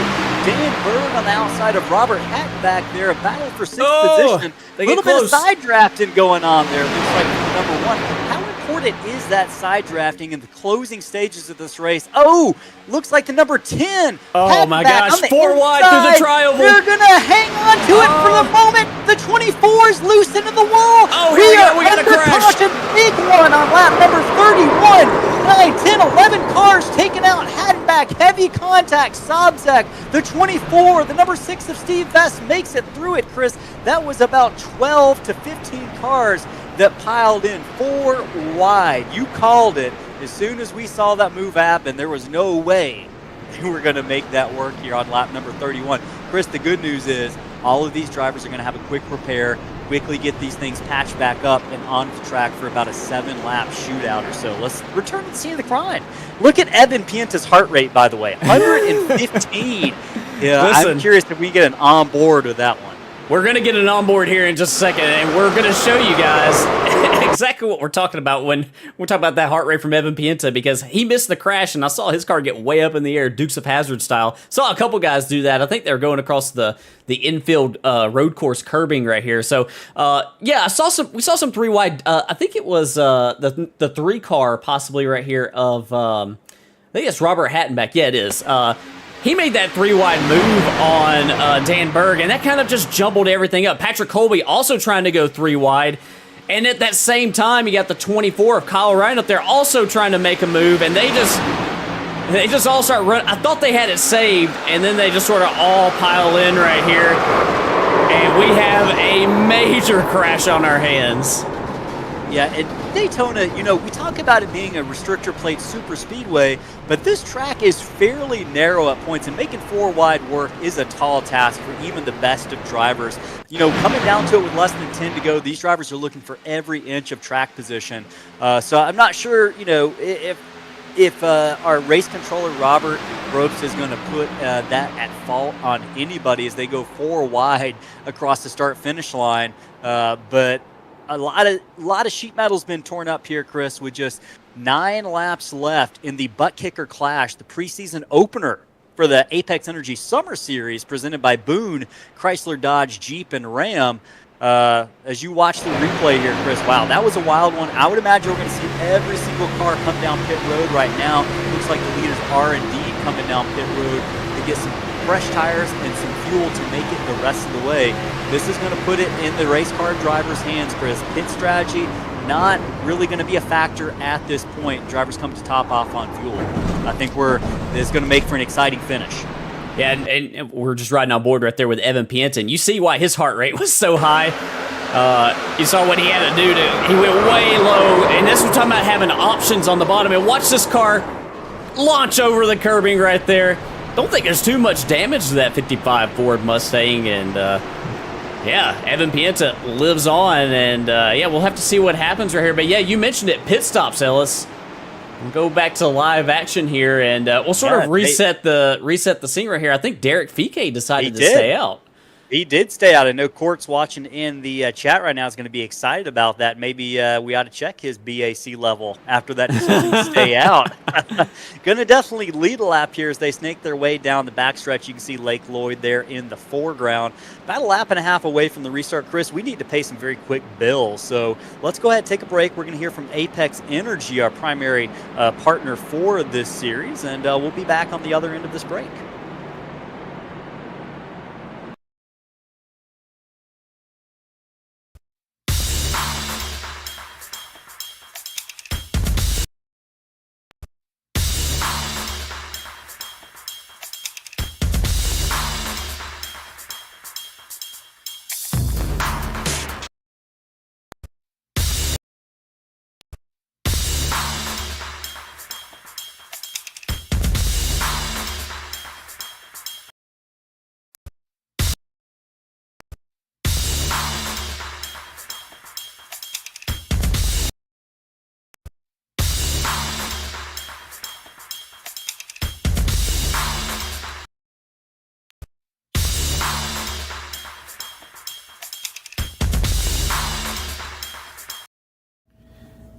Dan Berg on the outside of Robert Hatton back there. A battle for 6th position. A little bit of side drafting going on there. Looks like number 1. How important is that side drafting in the closing stages of this race? Oh, looks like the number 10. Oh my gosh, 4 wide through the trial. They're going to hang on to it for the moment. The 24 is loose into the wall. Oh, we got a crash. Big one on lap number 31. 9, 10, 11 cars taken out. Hattenback, heavy contact. Sobczak, the 24, the number 6 of Steve Vest makes it through it, Chris. That was about 12 to 15 cars that piled in 4 wide. You called it. As soon as we saw that move happen, there was no way they were going to make that work here on lap number 31. Chris, the good news is all of these drivers are going to have a quick repair, quickly get these things patched back up and onto the track for about a 7-lap shootout or so. Let's return to the scene of the crime. Look at Evan Pienta's heart rate, by the way, 115. Yeah, listen, I'm curious if we get an onboard with that one. We're going to get an onboard here in just a second, and we're going to show you guys exactly what we're talking about when we're talking about that heart rate from Evan Pienta, because he missed the crash, and I saw his car get way up in the air, Dukes of Hazzard style. Saw a couple guys do that. I think they were going across the infield road course curbing right here. So, yeah, we saw some 3 wide. I think it was the 3 car possibly right here of, I think it's Robert Hattenback. Yeah, it is. He made that 3 wide move on Dan Berg, and that kind of just jumbled everything up. Patrick Colby also trying to go 3 wide. And at that same time, you got the 24 of Kyle Ryan up there also trying to make a move, and they just all start running. I thought they had it saved, and then they just sort of all pile in right here. And we have a major crash on our hands. Yeah, Daytona, you know, we talk about it being a restrictor plate super speedway, but this track is fairly narrow at points, and making 4 wide work is a tall task for even the best of drivers. You know, coming down to it with less than 10 to go, these drivers are looking for every inch of track position. So I'm not sure, you know, if our race controller, Robert Ropes, is going to put that at fault on anybody as they go 4 wide across the start-finish line. But a lot of sheet metal's been torn up here, Chris, with just 9 laps left in the Buttkicker Clash, the preseason opener for the Apex Energy Summer Series presented by Boone, Chrysler, Dodge, Jeep, and Ram. As you watch the replay here, Chris, wow, that was a wild one. I would imagine we're going to see every single car come down pit road right now. Looks like the leaders are indeed coming down pit road to get some fresh tires and some fuel to make it the rest of the way. This is going to put it in the race car driver's hands, Chris. Pit strategy not really going to be a factor at this point. Drivers come to top off on fuel. I think it's going to make for an exciting finish. Yeah, and we're just riding on board right there with Evan Pienta. You see why his heart rate was so high. You saw what he had to do. He went way low, and this was talking about having options on the bottom. And watch this car launch over the curbing right there. Don't think there's too much damage to that 55 Ford Mustang, and yeah, Evan Pienta lives on, and yeah, we'll have to see what happens right here. But yeah, you mentioned it, pit stops, Ellis. We'll go back to live action here, and we'll sort of reset the scene right here. I think Derek Fike decided to stay out. He did stay out. I know Court's watching in the chat right now is going to be excited about that. Maybe we ought to check his BAC level after that decision to stay out. Going to definitely lead a lap here as they snake their way down the backstretch. You can see Lake Lloyd there in the foreground. About a lap and a half away from the restart. Chris, we need to pay some very quick bills. So let's go ahead and take a break. We're going to hear from Apex Energy, our primary partner for this series, and we'll be back on the other end of this break.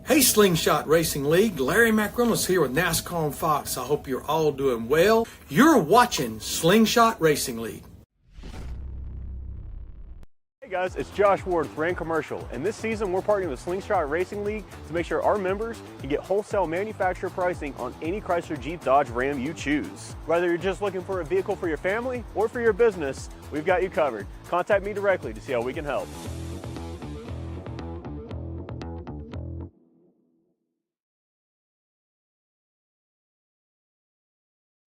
Hey Slingshot Racing League, Larry McReynolds here with NASCAR on Fox. I hope you're all doing well. You're watching Slingshot Racing League. Hey guys, it's Josh Ward with Ram Commercial, and this season we're partnering with Slingshot Racing League to make sure our members can get wholesale manufacturer pricing on any Chrysler, Jeep, Dodge, Ram you choose. Whether you're just looking for a vehicle for your family or for your business, we've got you covered. Contact me directly to see how we can help.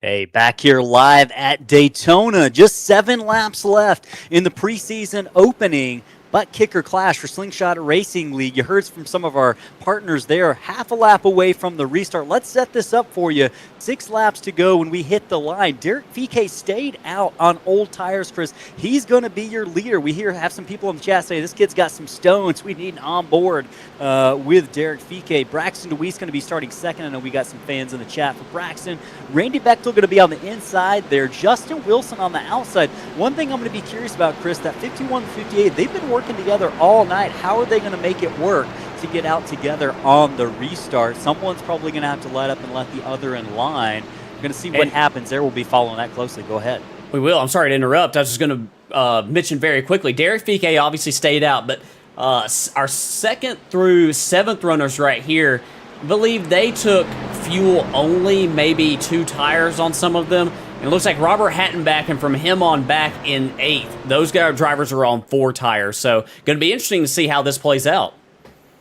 Hey, back here live at Daytona. Just 7 laps left in the preseason opening Buttkicker Clash for Slingshot Racing League. You heard from some of our partners there. Half a lap away from the restart. Let's set this up for you. 6 laps to go when we hit the line. Derek Fike stayed out on old tires, Chris. He's going to be your leader. We have some people in the chat say this kid's got some stones. We need on board with Derek Fike. Braxton DeWeese going to be starting second. I know we got some fans in the chat for Braxton. Randy Bechtel going to be on the inside there. Justin Wilson on the outside. One thing I'm going to be curious about, Chris, that 51-58, they've been working together all night. How are they going to make it work to get out together on the restart? Someone's probably going to have to let up and let the other in line. We're going to see what happens there. We'll be following that closely. Go ahead. We will. I'm sorry to interrupt. I was just going to mention very quickly, Derek Fike obviously stayed out, but our 2nd through 7th runners right here, I believe they took fuel only, maybe 2 tires on some of them. And it looks like Robert Hattenback, and from him on back in 8th, those drivers are on 4 tires. So going to be interesting to see how this plays out.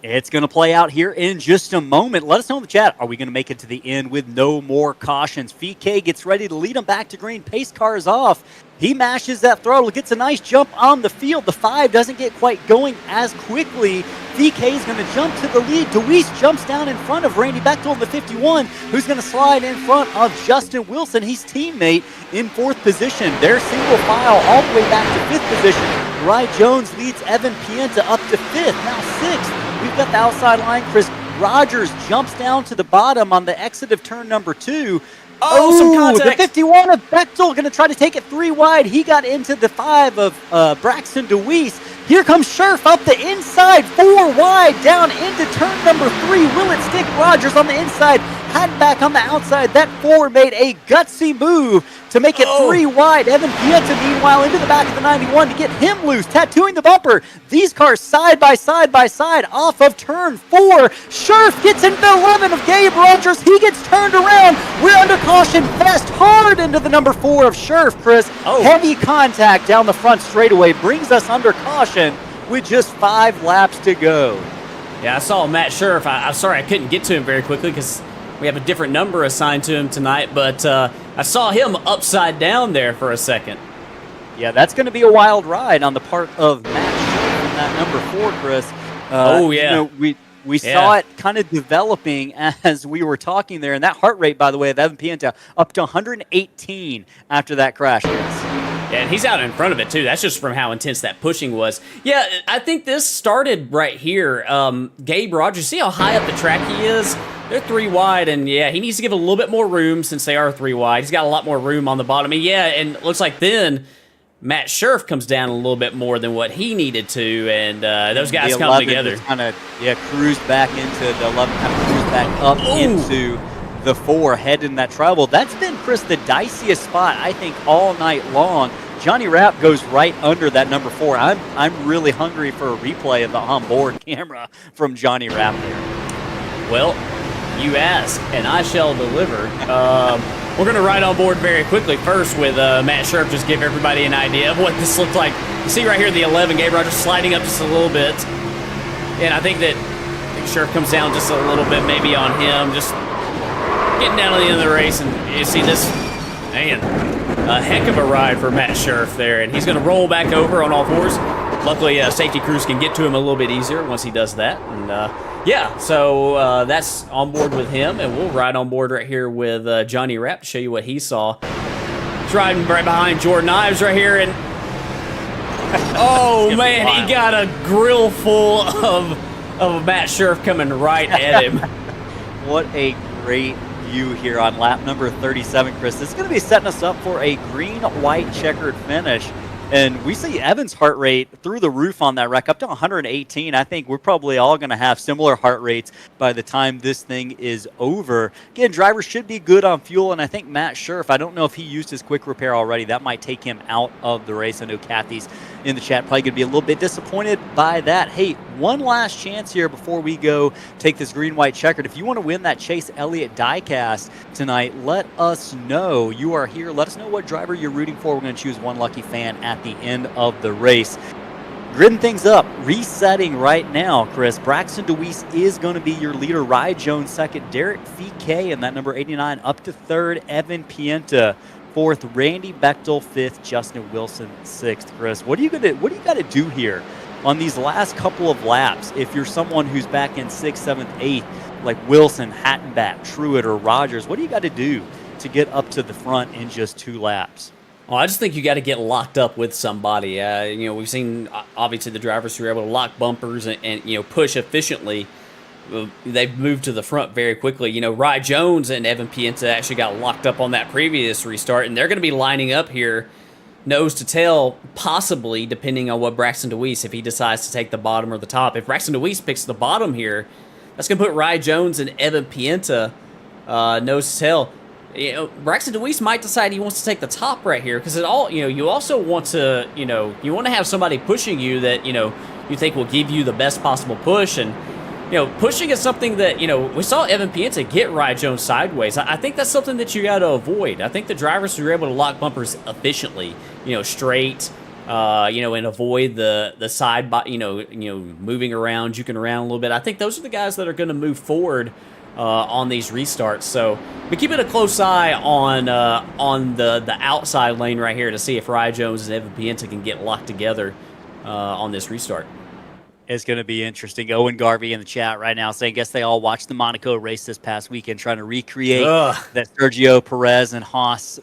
It's going to play out here in just a moment. Let us know in the chat. Are we going to make it to the end with no more cautions? VK gets ready to lead him back to green. Pace car is off. He mashes that throttle, gets a nice jump on the field. The 5 doesn't get quite going as quickly. VK is going to jump to the lead. Deweese jumps down in front of Randy Bechtel in the 51, who's going to slide in front of Justin Wilson, his teammate, in 4th position. They're single file all the way back to 5th position. Rye Jones leads Evan Pienta up to 5th, now 6th. We've got the outside line. Chris Rogers jumps down to the bottom on the exit of turn number 2. Oh, some contact. The 51 of Bechtel going to try to take it 3 wide. He got into the 5 of Braxton Deweese. Here comes Scherf up the inside, 4 wide, down into turn number 3. Will it stick? Rogers on the inside, Hatton back on the outside. That 4 made a gutsy move to make it 3 wide. Evan Pienta, meanwhile, into the back of the 91 to get him loose, tattooing the bumper. These cars side by side by side off of turn 4. Scherf gets into the 11 of Gabe Rogers. He gets turned around. We're under caution. Fast hard into the number 4 of Scherf, Chris. Heavy contact down the front straightaway brings us under caution with just 5 laps to go. Yeah, I saw Matt Scherf. I'm sorry I couldn't get to him very quickly because we have a different number assigned to him tonight, but I saw him upside down there for a second. Yeah, that's going to be a wild ride on the part of Matt Scherf in that number 4, Chris. Yeah. You know, we saw it kind of developing as we were talking there, and that heart rate, by the way, of Evan Pienta up to 118 after that crash. Yeah, and he's out in front of it, too. That's just from how intense that pushing was. Yeah, I think this started right here. Gabe Rogers, see how high up the track he is? They're 3 wide, and yeah, he needs to give a little bit more room since they are 3 wide. He's got a lot more room on the bottom. And yeah, and it looks like then Matt Scherf comes down a little bit more than what he needed to, and those guys come together. Kind of, cruised back into the 11, kind of cruised back up into the 4, heading that trouble. That's been, Chris, the diciest spot, I think, all night long. Johnny Rapp goes right under that number 4. I'm really hungry for a replay of the onboard camera from Johnny Rapp there. Well, you ask, and I shall deliver. We're going to ride on board very quickly first with Matt Scherf, just give everybody an idea of what this looked like. You see right here the 11, Gabe Rogers sliding up just a little bit. And I think that Scherf comes down just a little bit maybe on him, just getting down to the end of the race. And you see this, man, a heck of a ride for Matt Scherf there. And he's going to roll back over on all 4s. Luckily, safety crews can get to him a little bit easier once he does that. And yeah, so that's on board with him, and we'll ride on board right here with Johnny Rapp to show you what he saw. He's riding right behind Jordan Ives right here, and oh man, he got a grill full of Matt Scherf coming right at him. What a great view here on lap number 37, Chris. This is going to be setting us up for a green-white-checkered finish. And we see Evan's heart rate through the roof on that wreck, up to 118. I think we're probably all going to have similar heart rates by the time this thing is over. Again, drivers should be good on fuel, and I think Matt Scherf, I don't know if he used his quick repair already. That might take him out of the race. I know Kathy's in the chat probably going to be a little bit disappointed by that. Hey, one last chance here before we go take this green-white-checkered. If you want to win that Chase Elliott diecast tonight, let us know. You are here. Let us know what driver you're rooting for. We're going to choose one lucky fan at the end of the race. Gridding things up, resetting right now, Chris. Braxton Deweese is going to be your leader. Rye Jones second. Derek VK and that number 89 up to 3rd. Evan Pienta 4th. Randy Bechtel 5th. Justin Wilson 6th. Chris, what do you got to do here on these last couple of laps if you're someone who's back in 6th, 7th, 8th, like Wilson, Hattenback, Truitt, or Rogers? What do you got to do to get up to the front in just 2 laps? Well, I just think you got to get locked up with somebody. We've seen obviously the drivers who are able to lock bumpers and push efficiently. They've moved to the front very quickly. Rye Jones and Evan Pienta actually got locked up on that previous restart, and they're going to be lining up here, nose to tail, possibly depending on what Braxton Deweese, if he decides to take the bottom or the top. If Braxton Deweese picks the bottom here, that's going to put Rye Jones and Evan Pienta nose to tail. Braxton Deweese might decide he wants to take the top right here because you also want to, you want to have somebody pushing you that, you think will give you the best possible push. And, pushing is something that, we saw Evan Pienta get Rye Jones sideways. I think that's something that you got to avoid. I think the drivers who are able to lock bumpers efficiently, straight, and avoid the side, moving around, juking around a little bit. I think those are the guys that are going to move forward on these restarts. So, but keeping a close eye on the outside lane right here to see if Ryan Jones and Evan Pienta can get locked together on this restart. It's going to be interesting. Owen Garvey in the chat right now saying, guess they all watched the Monaco race this past weekend, trying to recreate that Sergio Perez and Haas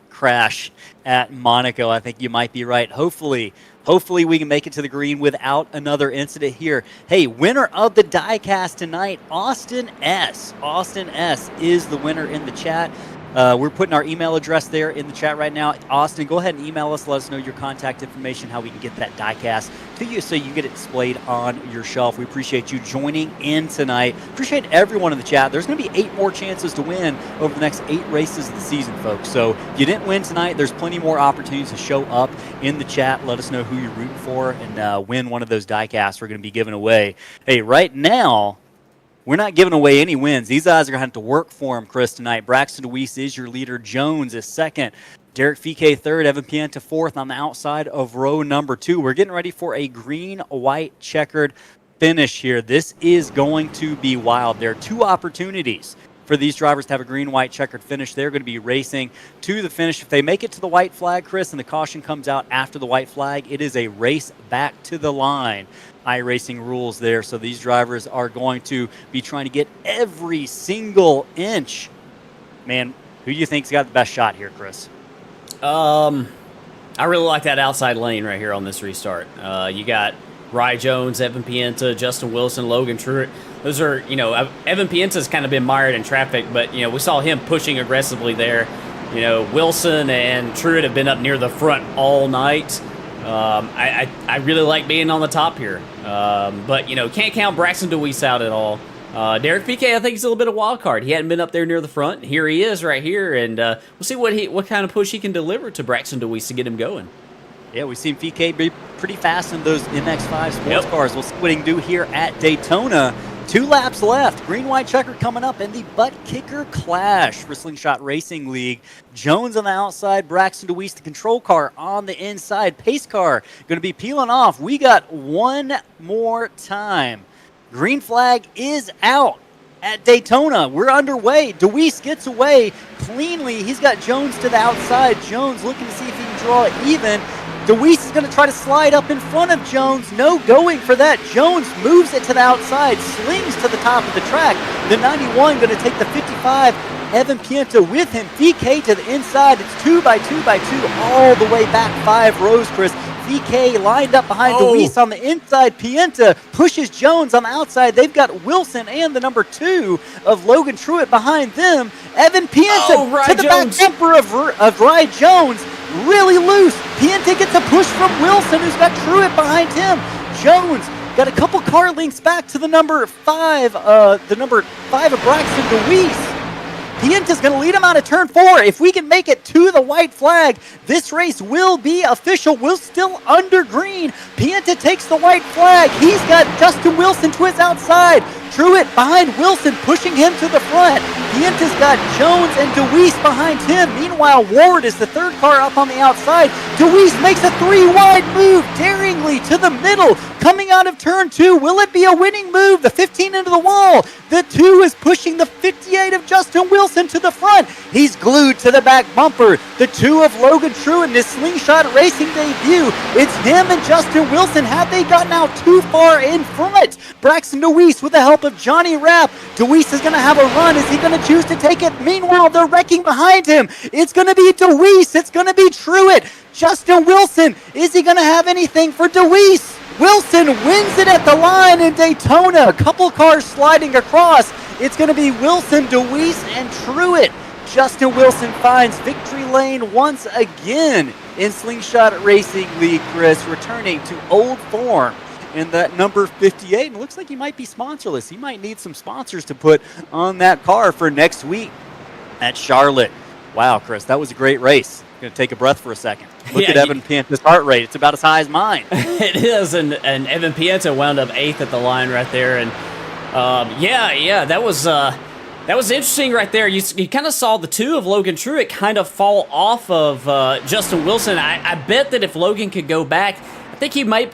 crash at Monaco. I think you might be right. Hopefully we can make it to the green without another incident here. Hey, winner of the diecast tonight, Austin S. Austin S. is the winner in the chat. We're putting our email address there in the chat right now. Austin, go ahead and email us. Let us know your contact information, how we can get that diecast to you so you get it displayed on your shelf. We appreciate you joining in tonight. Appreciate everyone in the chat. There's going to be 8 more chances to win over the next 8 races of the season, folks. So if you didn't win tonight, there's plenty more opportunities to show up in the chat. Let us know who you're rooting for and win one of those diecasts we're going to be giving away. Hey, right now, we're not giving away any wins. These guys are going to have to work for them, Chris, tonight. Braxton DeWeese is your leader. Jones is second. Derek Fike third. Evan Pienta fourth on the outside of row number 2. We're getting ready for a green-white-checkered finish here. This is going to be wild. There are 2 opportunities for these drivers to have a green-white-checkered finish. They're going to be racing to the finish. If they make it to the white flag, Chris, and the caution comes out after the white flag, it is a race back to the line. iRacing rules there, so these drivers are going to be trying to get every single inch. Man, who do you think's got the best shot here, Chris? I really like that outside lane right here on this restart. You got Rye Jones, Evan Pienta, Justin Wilson, Logan Truitt. Those are, Evan Pienta's kind of been mired in traffic, but, we saw him pushing aggressively there. Wilson and Truitt have been up near the front all night. I really like being on the top here. But, can't count Braxton DeWeese out at all. Derek Fike, I think he's a little bit of a wild card. He hadn't been up there near the front. Here he is right here, and we'll see what kind of push he can deliver to Braxton DeWeese to get him going. Yeah, we've seen Fike be pretty fast in those MX-5 sports cars. We'll see what he can do here at Daytona. 2 laps left. Green-white-checkered coming up in the Buttkicker Clash for Slingshot Racing League. Jones on the outside, Braxton DeWeese, the control car on the inside. Pace car going to be peeling off. We got one more time. Green flag is out at Daytona. We're underway. DeWeese gets away cleanly. He's got Jones to the outside. Jones looking to see if he can draw it even. DeWeese is going to try to slide up in front of Jones. No going for that. Jones moves it to the outside, slings to the top of the track. The 91 going to take the 55. Evan Pienta with him. VK to the inside. It's 2 by 2 by 2 all the way back 5 rows, Chris. VK lined up behind DeWeese on the inside. Pienta pushes Jones on the outside. They've got Wilson and the number 2 of Logan Truitt behind them. Evan Pienta to the back bumper of Rye Jones. Really loose. Pienta gets a push from Wilson, who's got Truitt behind him. Jones got a couple car links back to the number 5 of Braxton DeWeese. Pienta's going to lead him out of turn 4. If we can make it to the white flag, this race will be official. We're still under green. Pienta takes the white flag. He's got Justin Wilson to his outside. Truitt behind Wilson, pushing him to the front. Pienta's got Jones and DeWeese behind him. Meanwhile, Ward is the 3rd car up on the outside. DeWeese makes a 3-wide move, daringly to the middle, coming out of turn 2. Will it be a winning move? The 15 into the wall. The 2 is pushing the 58 of Justin Wilson to the front. He's glued to the back bumper. The 2 of Logan Truitt in his Slingshot Racing debut. It's him and Justin Wilson. Have they gotten out too far in front? Braxton DeWeese with the help of Johnny Rapp. DeWeese is going to have a run. Is he going to choose to take it? Meanwhile, they're wrecking behind him. It's going to be DeWeese. It's going to be Truitt. Justin Wilson. Is he going to have anything for DeWeese? Wilson wins it at the line in Daytona. A couple cars sliding across. It's going to be Wilson, DeWeese, and Truitt. Justin Wilson finds victory lane once again in Slingshot Racing League, Chris, returning to old form in that number 58. And it looks like he might be sponsorless. He might need some sponsors to put on that car for next week at Charlotte. Wow, Chris, that was a great race. Going to take a breath for a second. Look at Evan Pienta's heart rate. It's about as high as mine. It is, and Evan Pienta wound up 8th at the line right there. And, that was That was interesting right there. You kind of saw the two of Logan Truex kind of fall off of Justin Wilson. I bet that if Logan could go back, I think he might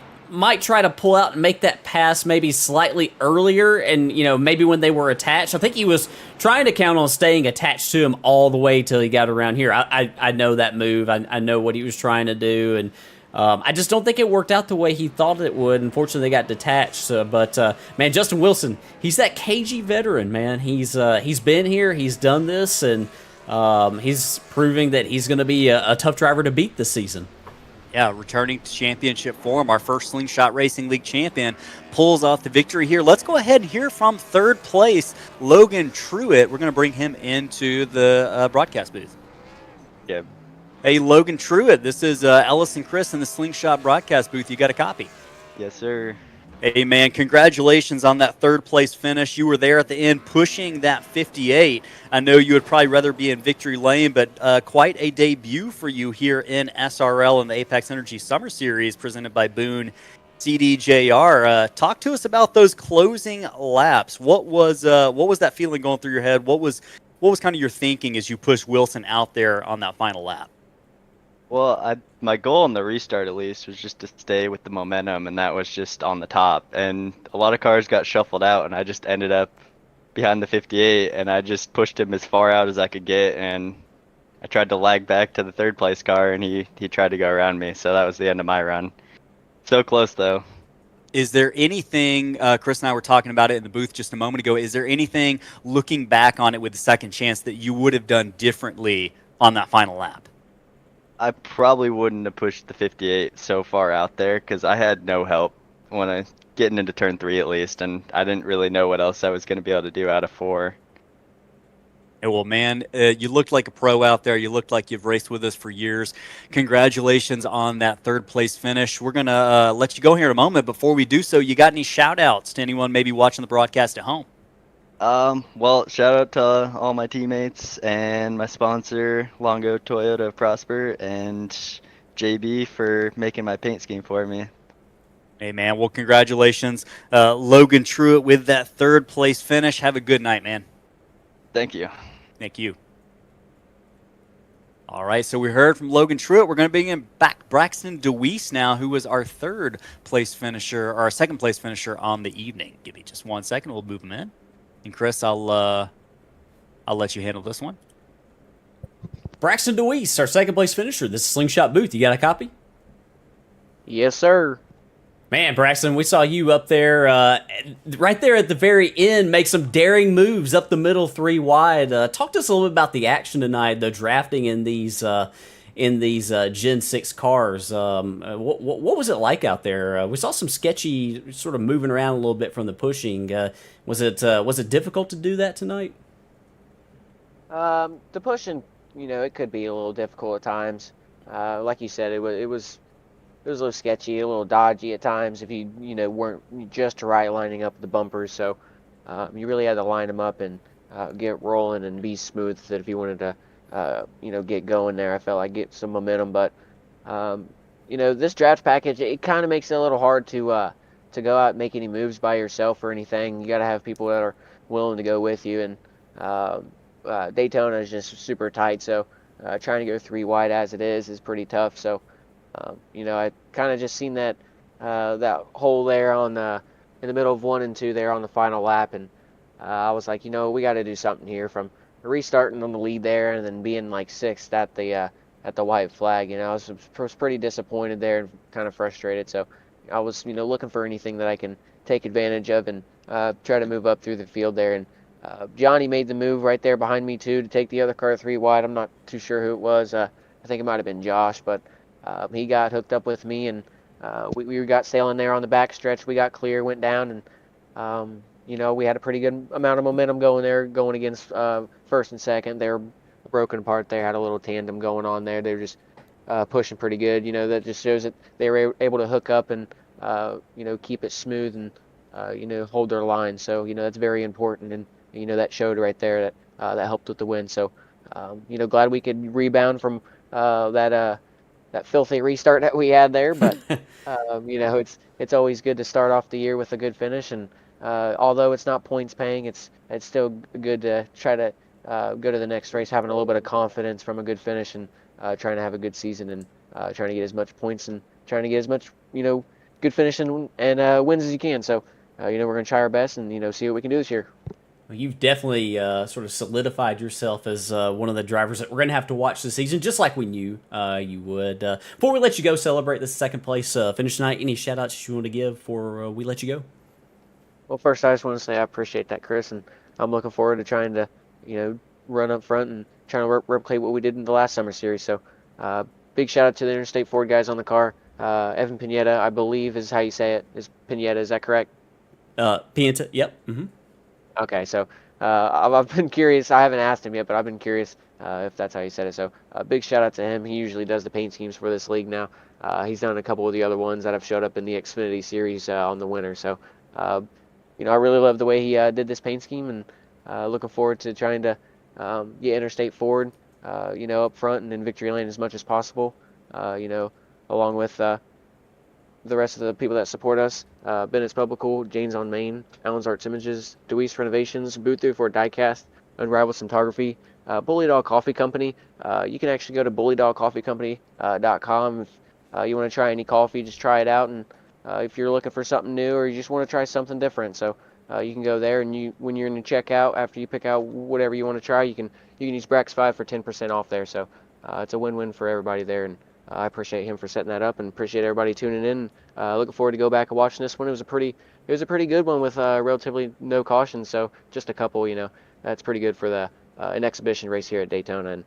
try to pull out and make that pass maybe slightly earlier, and maybe when they were attached. I think he was trying to count on staying attached to him all the way till he got around here. I know that move. I know what he was trying to do, and I just don't think it worked out the way he thought it would. Unfortunately, they got detached. But man, Justin Wilson, he's that cagey veteran, man. He's been here, he's done this, and he's proving that he's going to be a tough driver to beat this season. Yeah, returning to championship form, our first Slingshot Racing League champion pulls off the victory here. Let's go ahead and hear from third place, Logan Truex. We're going to bring him into the broadcast booth. Yeah. Hey, Logan Truex, this is Ellis and Chris in the Slingshot broadcast booth. You got a copy? Yes, sir. Hey, man, congratulations on that third place finish. You were there at the end pushing that 58. I know you would probably rather be in victory lane, but quite a debut for you here in SRL in the Apex Energy Summer Series presented by Boone CDJR. Talk to us about those closing laps. What was that feeling going through your head? What was kind of your thinking as you pushed Wilson out there on that final lap? Well, my goal in the restart at least was just to stay with the momentum, and that was just on the top. And a lot of cars got shuffled out, and I just ended up behind the 58, and I just pushed him as far out as I could get, and I tried to lag back to the third place car, and he tried to go around me, so that was the end of my run. So close, though. Is there anything, Chris and I were talking about it in the booth just a moment ago, is there anything looking back on it with the second chance that you would have done differently on that final lap? I probably wouldn't have pushed the 58 so far out there because I had no help when I getting into turn 3 at least, and I didn't really know what else I was going to be able to do out of 4. Well, man, you looked like a pro out there. You looked like you've raced with us for years. Congratulations on that third place finish. We're going to let you go here in a moment. Before we do so, you got any shout outs to anyone maybe watching the broadcast at home? Well, shout out to all my teammates and my sponsor, Longo Toyota of Prosper, and JB for making my paint scheme for me. Hey, man. Well, congratulations. Logan Truex with that third place finish. Have a good night, man. Thank you. Thank you. All right, so we heard from Logan Truex. We're going to bring in back Braxton DeWeese now, who was our third place finisher, or our second place finisher on the evening. Give me just 1 second. We'll move him in. And Chris, I'll let you handle this one. Braxton DeWeese, our second place finisher. This is Slingshot Booth. You got a copy? Yes, sir. Man, Braxton, we saw you up there, right there at the very end, make some daring moves up the middle 3 wide. Talk to us a little bit about the action tonight, the drafting in these Gen 6 cars. What was it like out there? We saw some sketchy sort of moving around a little bit from the pushing. Was it difficult to do that tonight? The pushing, it could be a little difficult at times. Like you said, it was a little sketchy, a little dodgy at times if you weren't just right lining up the bumpers. So you really had to line them up and get rolling and be smooth if you wanted to get going there. I felt like get some momentum, but this draft package, it kind of makes it a little hard to go out and make any moves by yourself or anything. You got to have people that are willing to go with you, and Daytona is just super tight, so trying to go 3 wide as it is pretty tough. So I kind of just seen that hole there on in the middle of 1 and 2 there on the final lap, and I was like, we got to do something here from restarting on the lead there and then being like 6th at the white flag. I was pretty disappointed there and kind of frustrated. So I was looking for anything that I can take advantage of and try to move up through the field there. And Johnny made the move right there behind me too to take the other car 3 wide. I'm not too sure who it was. I think it might have been Josh, but he got hooked up with me, and we got sailing there on the back stretch. We got clear, went down, and we had a pretty good amount of momentum going there, going against first and second. They were broken apart there, had a little tandem going on there. They were just pushing pretty good. That just shows that they were able to hook up and keep it smooth and hold their line. So that's very important, and that showed right there that helped with the win. So glad we could rebound from that filthy restart that we had there, but it's always good to start off the year with a good finish, and although it's not points paying, it's still good to try to go to the next race having a little bit of confidence from a good finish and trying to have a good season and trying to get as much points and trying to get as much good finish and wins as you can. So we're going to try our best and see what we can do this year. Well, you've definitely sort of solidified yourself as one of the drivers that we're going to have to watch this season, just like we knew you would. Before we let you go celebrate this second place finish tonight, any shout outs you want to give before we let you go? Well, first, I just want to say I appreciate that, Chris, and I'm looking forward to trying to, run up front and trying to replicate what we did in the last summer series. So, big shout out to the Interstate Ford guys on the car. Evan Pineda, I believe is how you say it. Is Pineda, is that correct? Pienta, yep. Mm-hmm. Okay, so I've been curious. I haven't asked him yet, but I've been curious if that's how you said it. So, big shout out to him. He usually does the paint schemes for this league now. He's done a couple of the other ones that have showed up in the Xfinity series on the winter. So, I really love the way he did this paint scheme, and looking forward to trying to get Interstate Ford, up front and in victory lane as much as possible. Along with the rest of the people that support us: Bennett's Publical, Jane's on Main, Allen's Arts Images, Deweese Renovations, Booth 34 Diecast, Unrivaled Photography, Bully Dog Coffee Company. You can actually go to bullydogcoffeecompany.com if you want to try any coffee. Just try it out, and if you're looking for something new or you just want to try something different. So you can go there, and when you're in the checkout, after you pick out whatever you want to try, you can use Brax5 for 10% off there. So it's a win-win for everybody there, and I appreciate him for setting that up, and appreciate everybody tuning in. Looking forward to go back and watching this one. It was a pretty good one with relatively no caution, so just a couple. That's pretty good for an exhibition race here at Daytona, and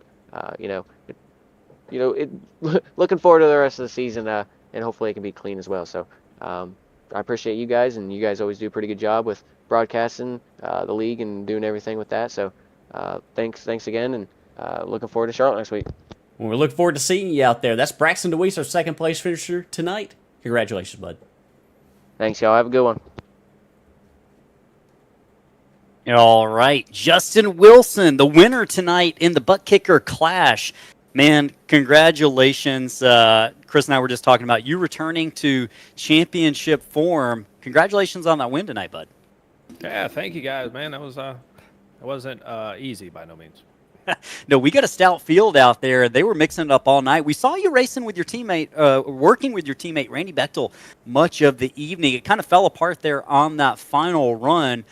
looking forward to the rest of the season, and hopefully it can be clean as well. So I appreciate you guys, and you guys always do a pretty good job with broadcasting the league and doing everything with that. So thanks again, and looking forward to Charlotte next week. Well, we're looking forward to seeing you out there. That's Braxton DeWeese, our second place finisher tonight. Congratulations, bud. Thanks, y'all. Have a good one. All right, Justin Wilson, the winner tonight in the Buttkicker Clash. Man, congratulations. Chris and I were just talking about you returning to championship form. Congratulations on that win tonight, bud. Yeah, thank you guys, man. That wasn't easy by no means. No, we got a stout field out there. They were mixing it up all night. We saw you racing with your teammate, working with your teammate Randy Bechtel much of the evening. It kind of fell apart there on that final run.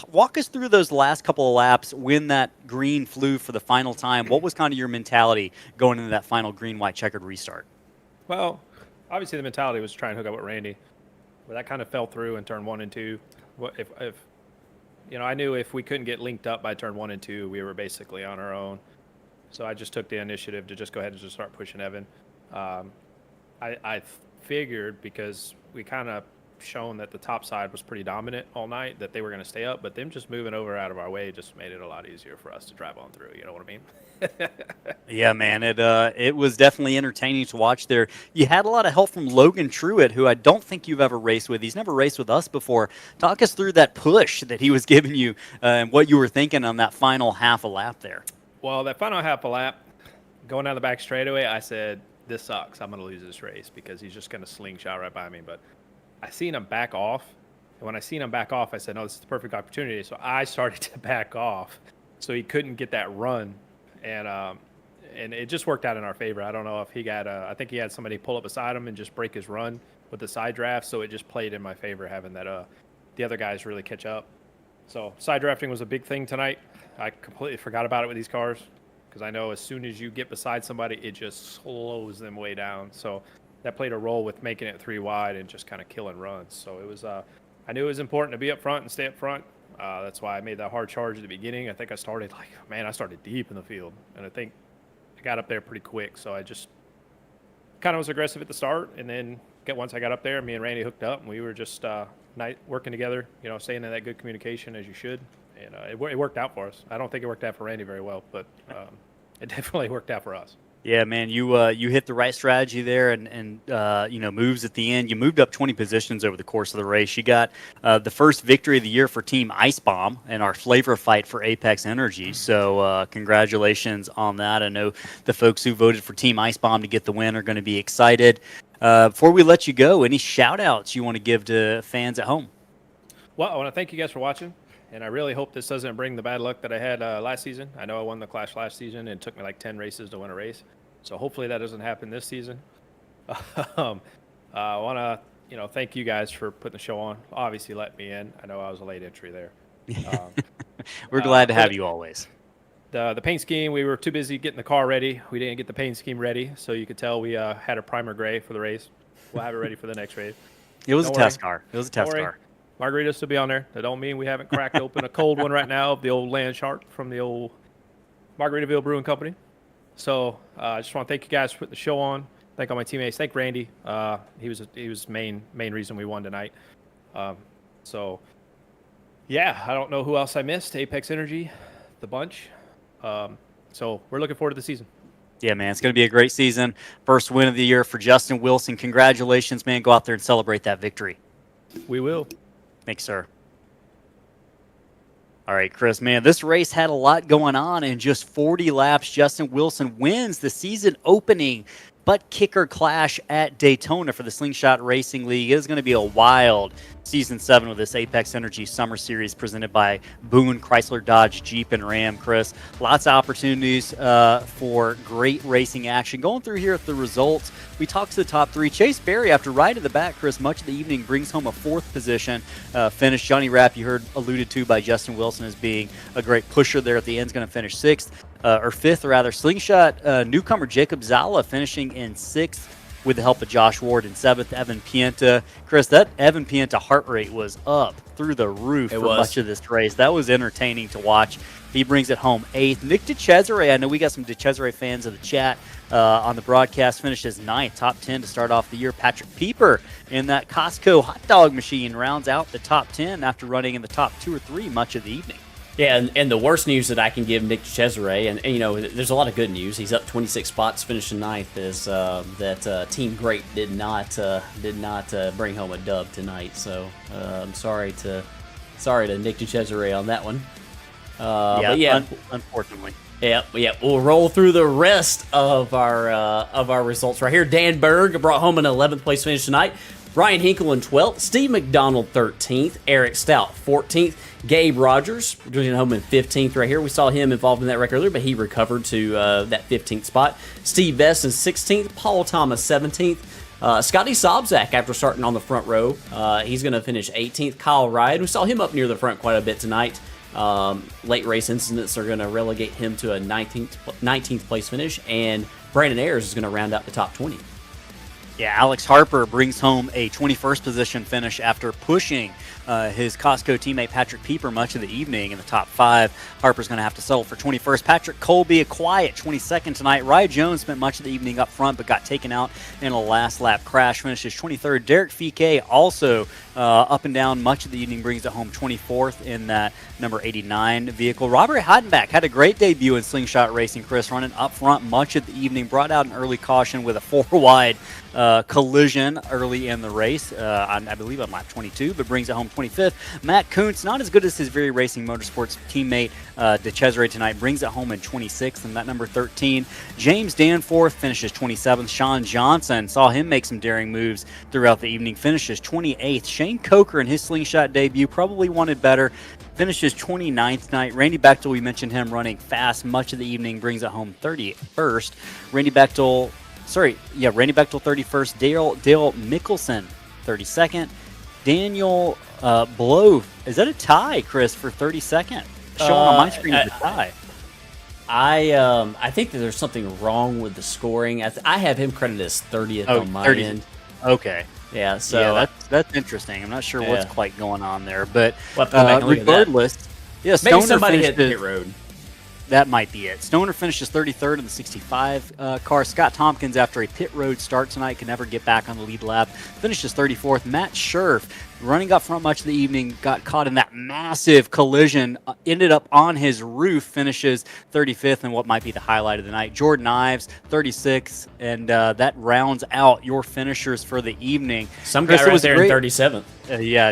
Walk us through those last couple of laps when that green flew for the final time. What was kind of your mentality going into that final green-white-checkered restart? Well, obviously the mentality was to try and hook up with Randy, but that kind of fell through in turn 1 and 2. If I knew if we couldn't get linked up by turn 1 and 2, we were basically on our own. So I just took the initiative to just go ahead and just start pushing Evan. I figured, because we kind of shown that the top side was pretty dominant all night, that they were going to stay up, but them just moving over out of our way just made it a lot easier for us to drive on through. You know what I mean? Yeah, man, it was definitely entertaining to watch there. You had a lot of help from Logan Truitt, who I don't think you've ever raced with. He's never raced with us before. Talk us through that push that he was giving you and what you were thinking on that final half a lap there. Well, that final half a lap, going down the back straightaway, I said, this sucks. I'm going to lose this race because he's just going to slingshot right by me. But I seen him back off. And when I seen him back off, I said, no, this is the perfect opportunity. So I started to back off so he couldn't get that run. And it just worked out in our favor. I don't know if he got I think he had somebody pull up beside him and just break his run with the side draft. So it just played in my favor having that the other guys really catch up. So side drafting was a big thing tonight. I completely forgot about it with these cars because I know as soon as you get beside somebody, it just slows them way down. So that played a role with making it 3 wide and just kind of killing runs. So it was I knew it was important to be up front and stay up front. That's why I made that hard charge at the beginning. I think I started deep in the field, and I think I got up there pretty quick. So I just kind of was aggressive at the start, and then once I got up there, me and Randy hooked up, and we were just working together, staying in that good communication as you should, and it worked out for us. I don't think it worked out for Randy very well, but it definitely worked out for us. Yeah, man, you hit the right strategy there, and moves at the end. You moved up 20 positions over the course of the race. You got the first victory of the year for Team Ice Bomb and our flavor fight for Apex Energy. So congratulations on that. I know the folks who voted for Team Ice Bomb to get the win are going to be excited. Before we let you go, any shout-outs you want to give to fans at home? Well, I want to thank you guys for watching, and I really hope this doesn't bring the bad luck that I had last season. I know I won the Clash last season, and it took me like 10 races to win a race. So hopefully that doesn't happen this season. I want to, thank you guys for putting the show on. Obviously, let me in. I know I was a late entry there. We're glad to have you always. The paint scheme, we were too busy getting the car ready. We didn't get the paint scheme ready, so you could tell we had a primer gray for the race. We'll have it ready for the next race. It was a test car. It was a test car. Margaritas will be on there. That don't mean we haven't cracked open a cold one right now of the old Land Shark from the old Margaritaville Brewing Company. So I just want to thank you guys for putting the show on. Thank all my teammates. Thank Randy. He was main reason we won tonight. So yeah, I don't know who else I missed. Apex Energy, the bunch. So we're looking forward to the season. Yeah, man, it's going to be a great season. First win of the year for Justin Wilson. Congratulations, man. Go out there and celebrate that victory. We will. Thanks, sir. All right, Chris, man, this race had a lot going on. In just 40 laps, Justin Wilson wins the season opening Buttkicker clash at Daytona for the Slingshot Racing League. It is going to be a wild Season 7 with this Apex Energy Summer Series presented by Boone, Chrysler, Dodge, Jeep, and Ram, Chris. Lots of opportunities for great racing action. Going through here at the results, we talked to the top three. Chase Berry, after right at the back, Chris, much of the evening, brings home a 4th position finish. Johnny Rapp, you heard alluded to by Justin Wilson as being a great pusher there at the end, is going to finish 6th. Or 5th, rather. Slingshot newcomer Jacob Zala finishing in 6th with the help of Josh Ward in 7th. Evan Pienta. Chris, that Evan Pienta heart rate was up through the roof for much of this race. That was entertaining to watch. He brings it home 8th. Nick DeCesare, I know we got some DeCesare fans of the chat on the broadcast, finishes 9th, top 10 to start off the year. Patrick Pieper in that Costco hot dog machine rounds out the top 10 after running in the top 2 or 3 much of the evening. Yeah, and the worst news that I can give Nick Cesare, and there's a lot of good news. He's up 26 spots, finishing 9th. Is that Team Great did not bring home a dub tonight. So I'm sorry to Nick Cesare on that one. Unfortunately. Yeah. We'll roll through the rest of our results right here. Dan Berg brought home an 11th place finish tonight. Brian Hinkle in 12th, Steve McDonald 13th, Eric Stout 14th, Gabe Rogers bringing home in 15th right here. We saw him involved in that wreck earlier, but he recovered to that 15th spot. Steve Best in 16th, Paul Thomas 17th, Scotty Sobzak after starting on the front row. He's going to finish 18th. Kyle Ryan, we saw him up near the front quite a bit tonight. Late race incidents are going to relegate him to a 19th place finish, and Brandon Ayers is going to round out the top 20. Yeah, Alex Harper brings home a 21st position finish after pushing his Costco teammate Patrick Pieper much of the evening in the top 5. Harper's going to have to settle for 21st. Patrick Colby, a quiet 22nd tonight. Rye Jones spent much of the evening up front but got taken out in a last lap crash, finishes 23rd. Derek Fike also up and down much of the evening, brings it home 24th in that number 89 vehicle. Robert Hadenbach had a great debut in Slingshot Racing, Chris, running up front much of the evening, brought out an early caution with a 4-wide collision early in the race, I believe on lap 22, but brings it home 25th. Matt Kuntz, not as good as his Very Racing Motorsports teammate DeCesare tonight, brings it home in 26th, and that number 13. James Danforth finishes 27th. Sean Johnson, saw him make some daring moves throughout the evening, finishes 28th. Shane Coker in his Slingshot debut probably wanted better, finishes 29th tonight. Randy Bechtel, we mentioned him running fast much of the evening, brings it home 31st. Randy Bechtel 31st. Dale Mickelson 32nd. Daniel Blow, is that a tie, Chris, for 32nd? Showing on my screen is a tie. I think that there's something wrong with the scoring. I have him credited as 30th on my end. Okay. Yeah, so that's interesting. I'm not sure what's quite going on there, but we'll have to go back and look at that. Regardless, yeah, maybe somebody hit pit road. That might be it. Stoner finishes 33rd in the 65 car. Scott Tompkins, after a pit road start tonight, can never get back on the lead lap, finishes 34th. Matt Scherf, running up front much of the evening, got caught in that massive collision, ended up on his roof, finishes 35th in what might be the highlight of the night. Jordan Ives, 36th, and that rounds out your finishers for the evening. Some guy right there in 37th.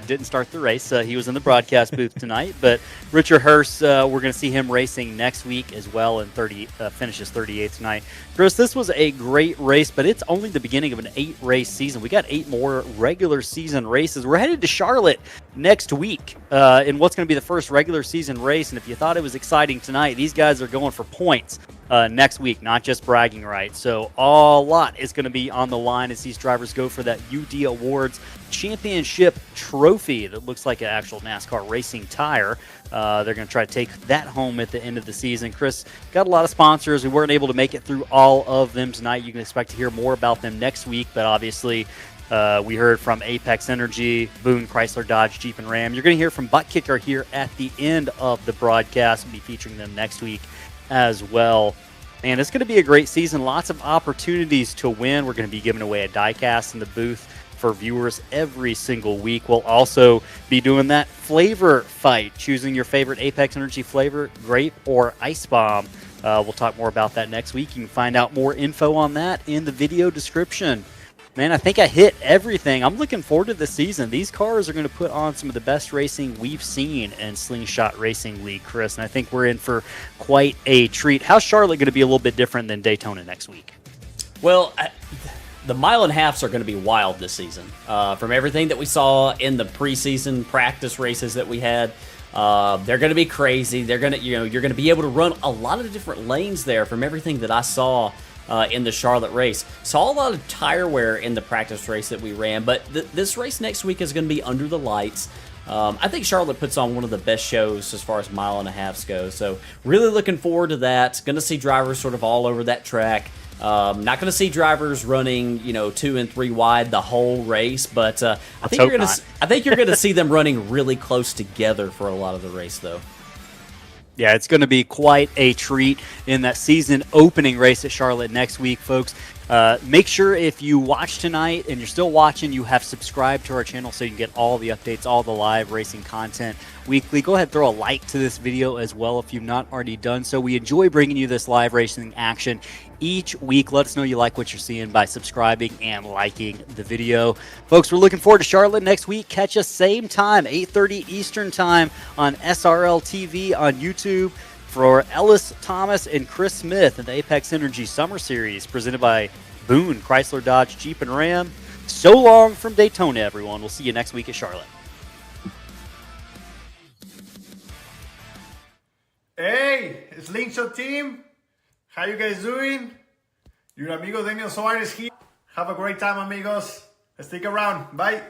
Didn't start the race. He was in the broadcast booth tonight, but Richard Hurst, we're going to see him racing next week as well, and finishes 38th tonight. Chris, this was a great race, but it's only the beginning of an 8-race season. We got 8 more regular season races. We're headed to Charlotte next week in what's going to be the first regular season race. And if you thought it was exciting tonight, these guys are going for points next week, not just bragging rights. So a lot is going to be on the line as these drivers go for that UD Awards Championship trophy that looks like an actual NASCAR racing tire. They're going to try to take that home at the end of the season. Chris, got a lot of sponsors. We weren't able to make it through all of them tonight. You can expect to hear more about them next week, but obviously we heard from Apex Energy, Boone, Chrysler, Dodge, Jeep, and Ram. You're going to hear from Buttkicker here at the end of the broadcast. We'll be featuring them next week as well. And it's going to be a great season. Lots of opportunities to win. We're going to be giving away a diecast in the booth for viewers every single week. We'll also be doing that flavor fight, choosing your favorite Apex Energy flavor, grape or ice bomb. We'll talk more about that next week. You can find out more info on that in the video description. Man, I think I hit everything. I'm looking forward to the season. These cars are going to put on some of the best racing we've seen in Slingshot Racing League, Chris, and I think we're in for quite a treat. How's Charlotte going to be a little bit different than Daytona next week? Well, the mile and a halfs are going to be wild this season. From everything that we saw in the preseason practice races that we had, they're going to be crazy. They're going to, you're going to be able to run a lot of different lanes there. From everything that I saw in the Charlotte race, saw a lot of tire wear in the practice race that we ran. But this race next week is going to be under the lights. I think Charlotte puts on one of the best shows as far as mile and a halfs go. So really looking forward to that. Going to see drivers sort of all over that track. Not going to see drivers running, 2 and 3 wide the whole race, but I think you're going to see them running really close together for a lot of the race, though. Yeah, it's going to be quite a treat in that season opening race at Charlotte next week, folks. Make sure if you watch tonight and you're still watching, you have subscribed to our channel so you can get all the updates, all the live racing content weekly. Go ahead and throw a like to this video as well if you've not already done so. We enjoy bringing you this live racing action each week. Let us know you like what you're seeing by subscribing and liking the video. Folks, we're looking forward to Charlotte next week. Catch us same time, 8:30 Eastern time on SRL TV on YouTube. For Ellis Thomas and Chris Smith in the Apex Energy Summer Series presented by Boone, Chrysler, Dodge, Jeep, and Ram. So long from Daytona, everyone. We'll see you next week at Charlotte. Hey, Slingshot team. How you guys doing? Your amigo Daniel Suarez here. Have a great time, amigos. Stick around. Bye.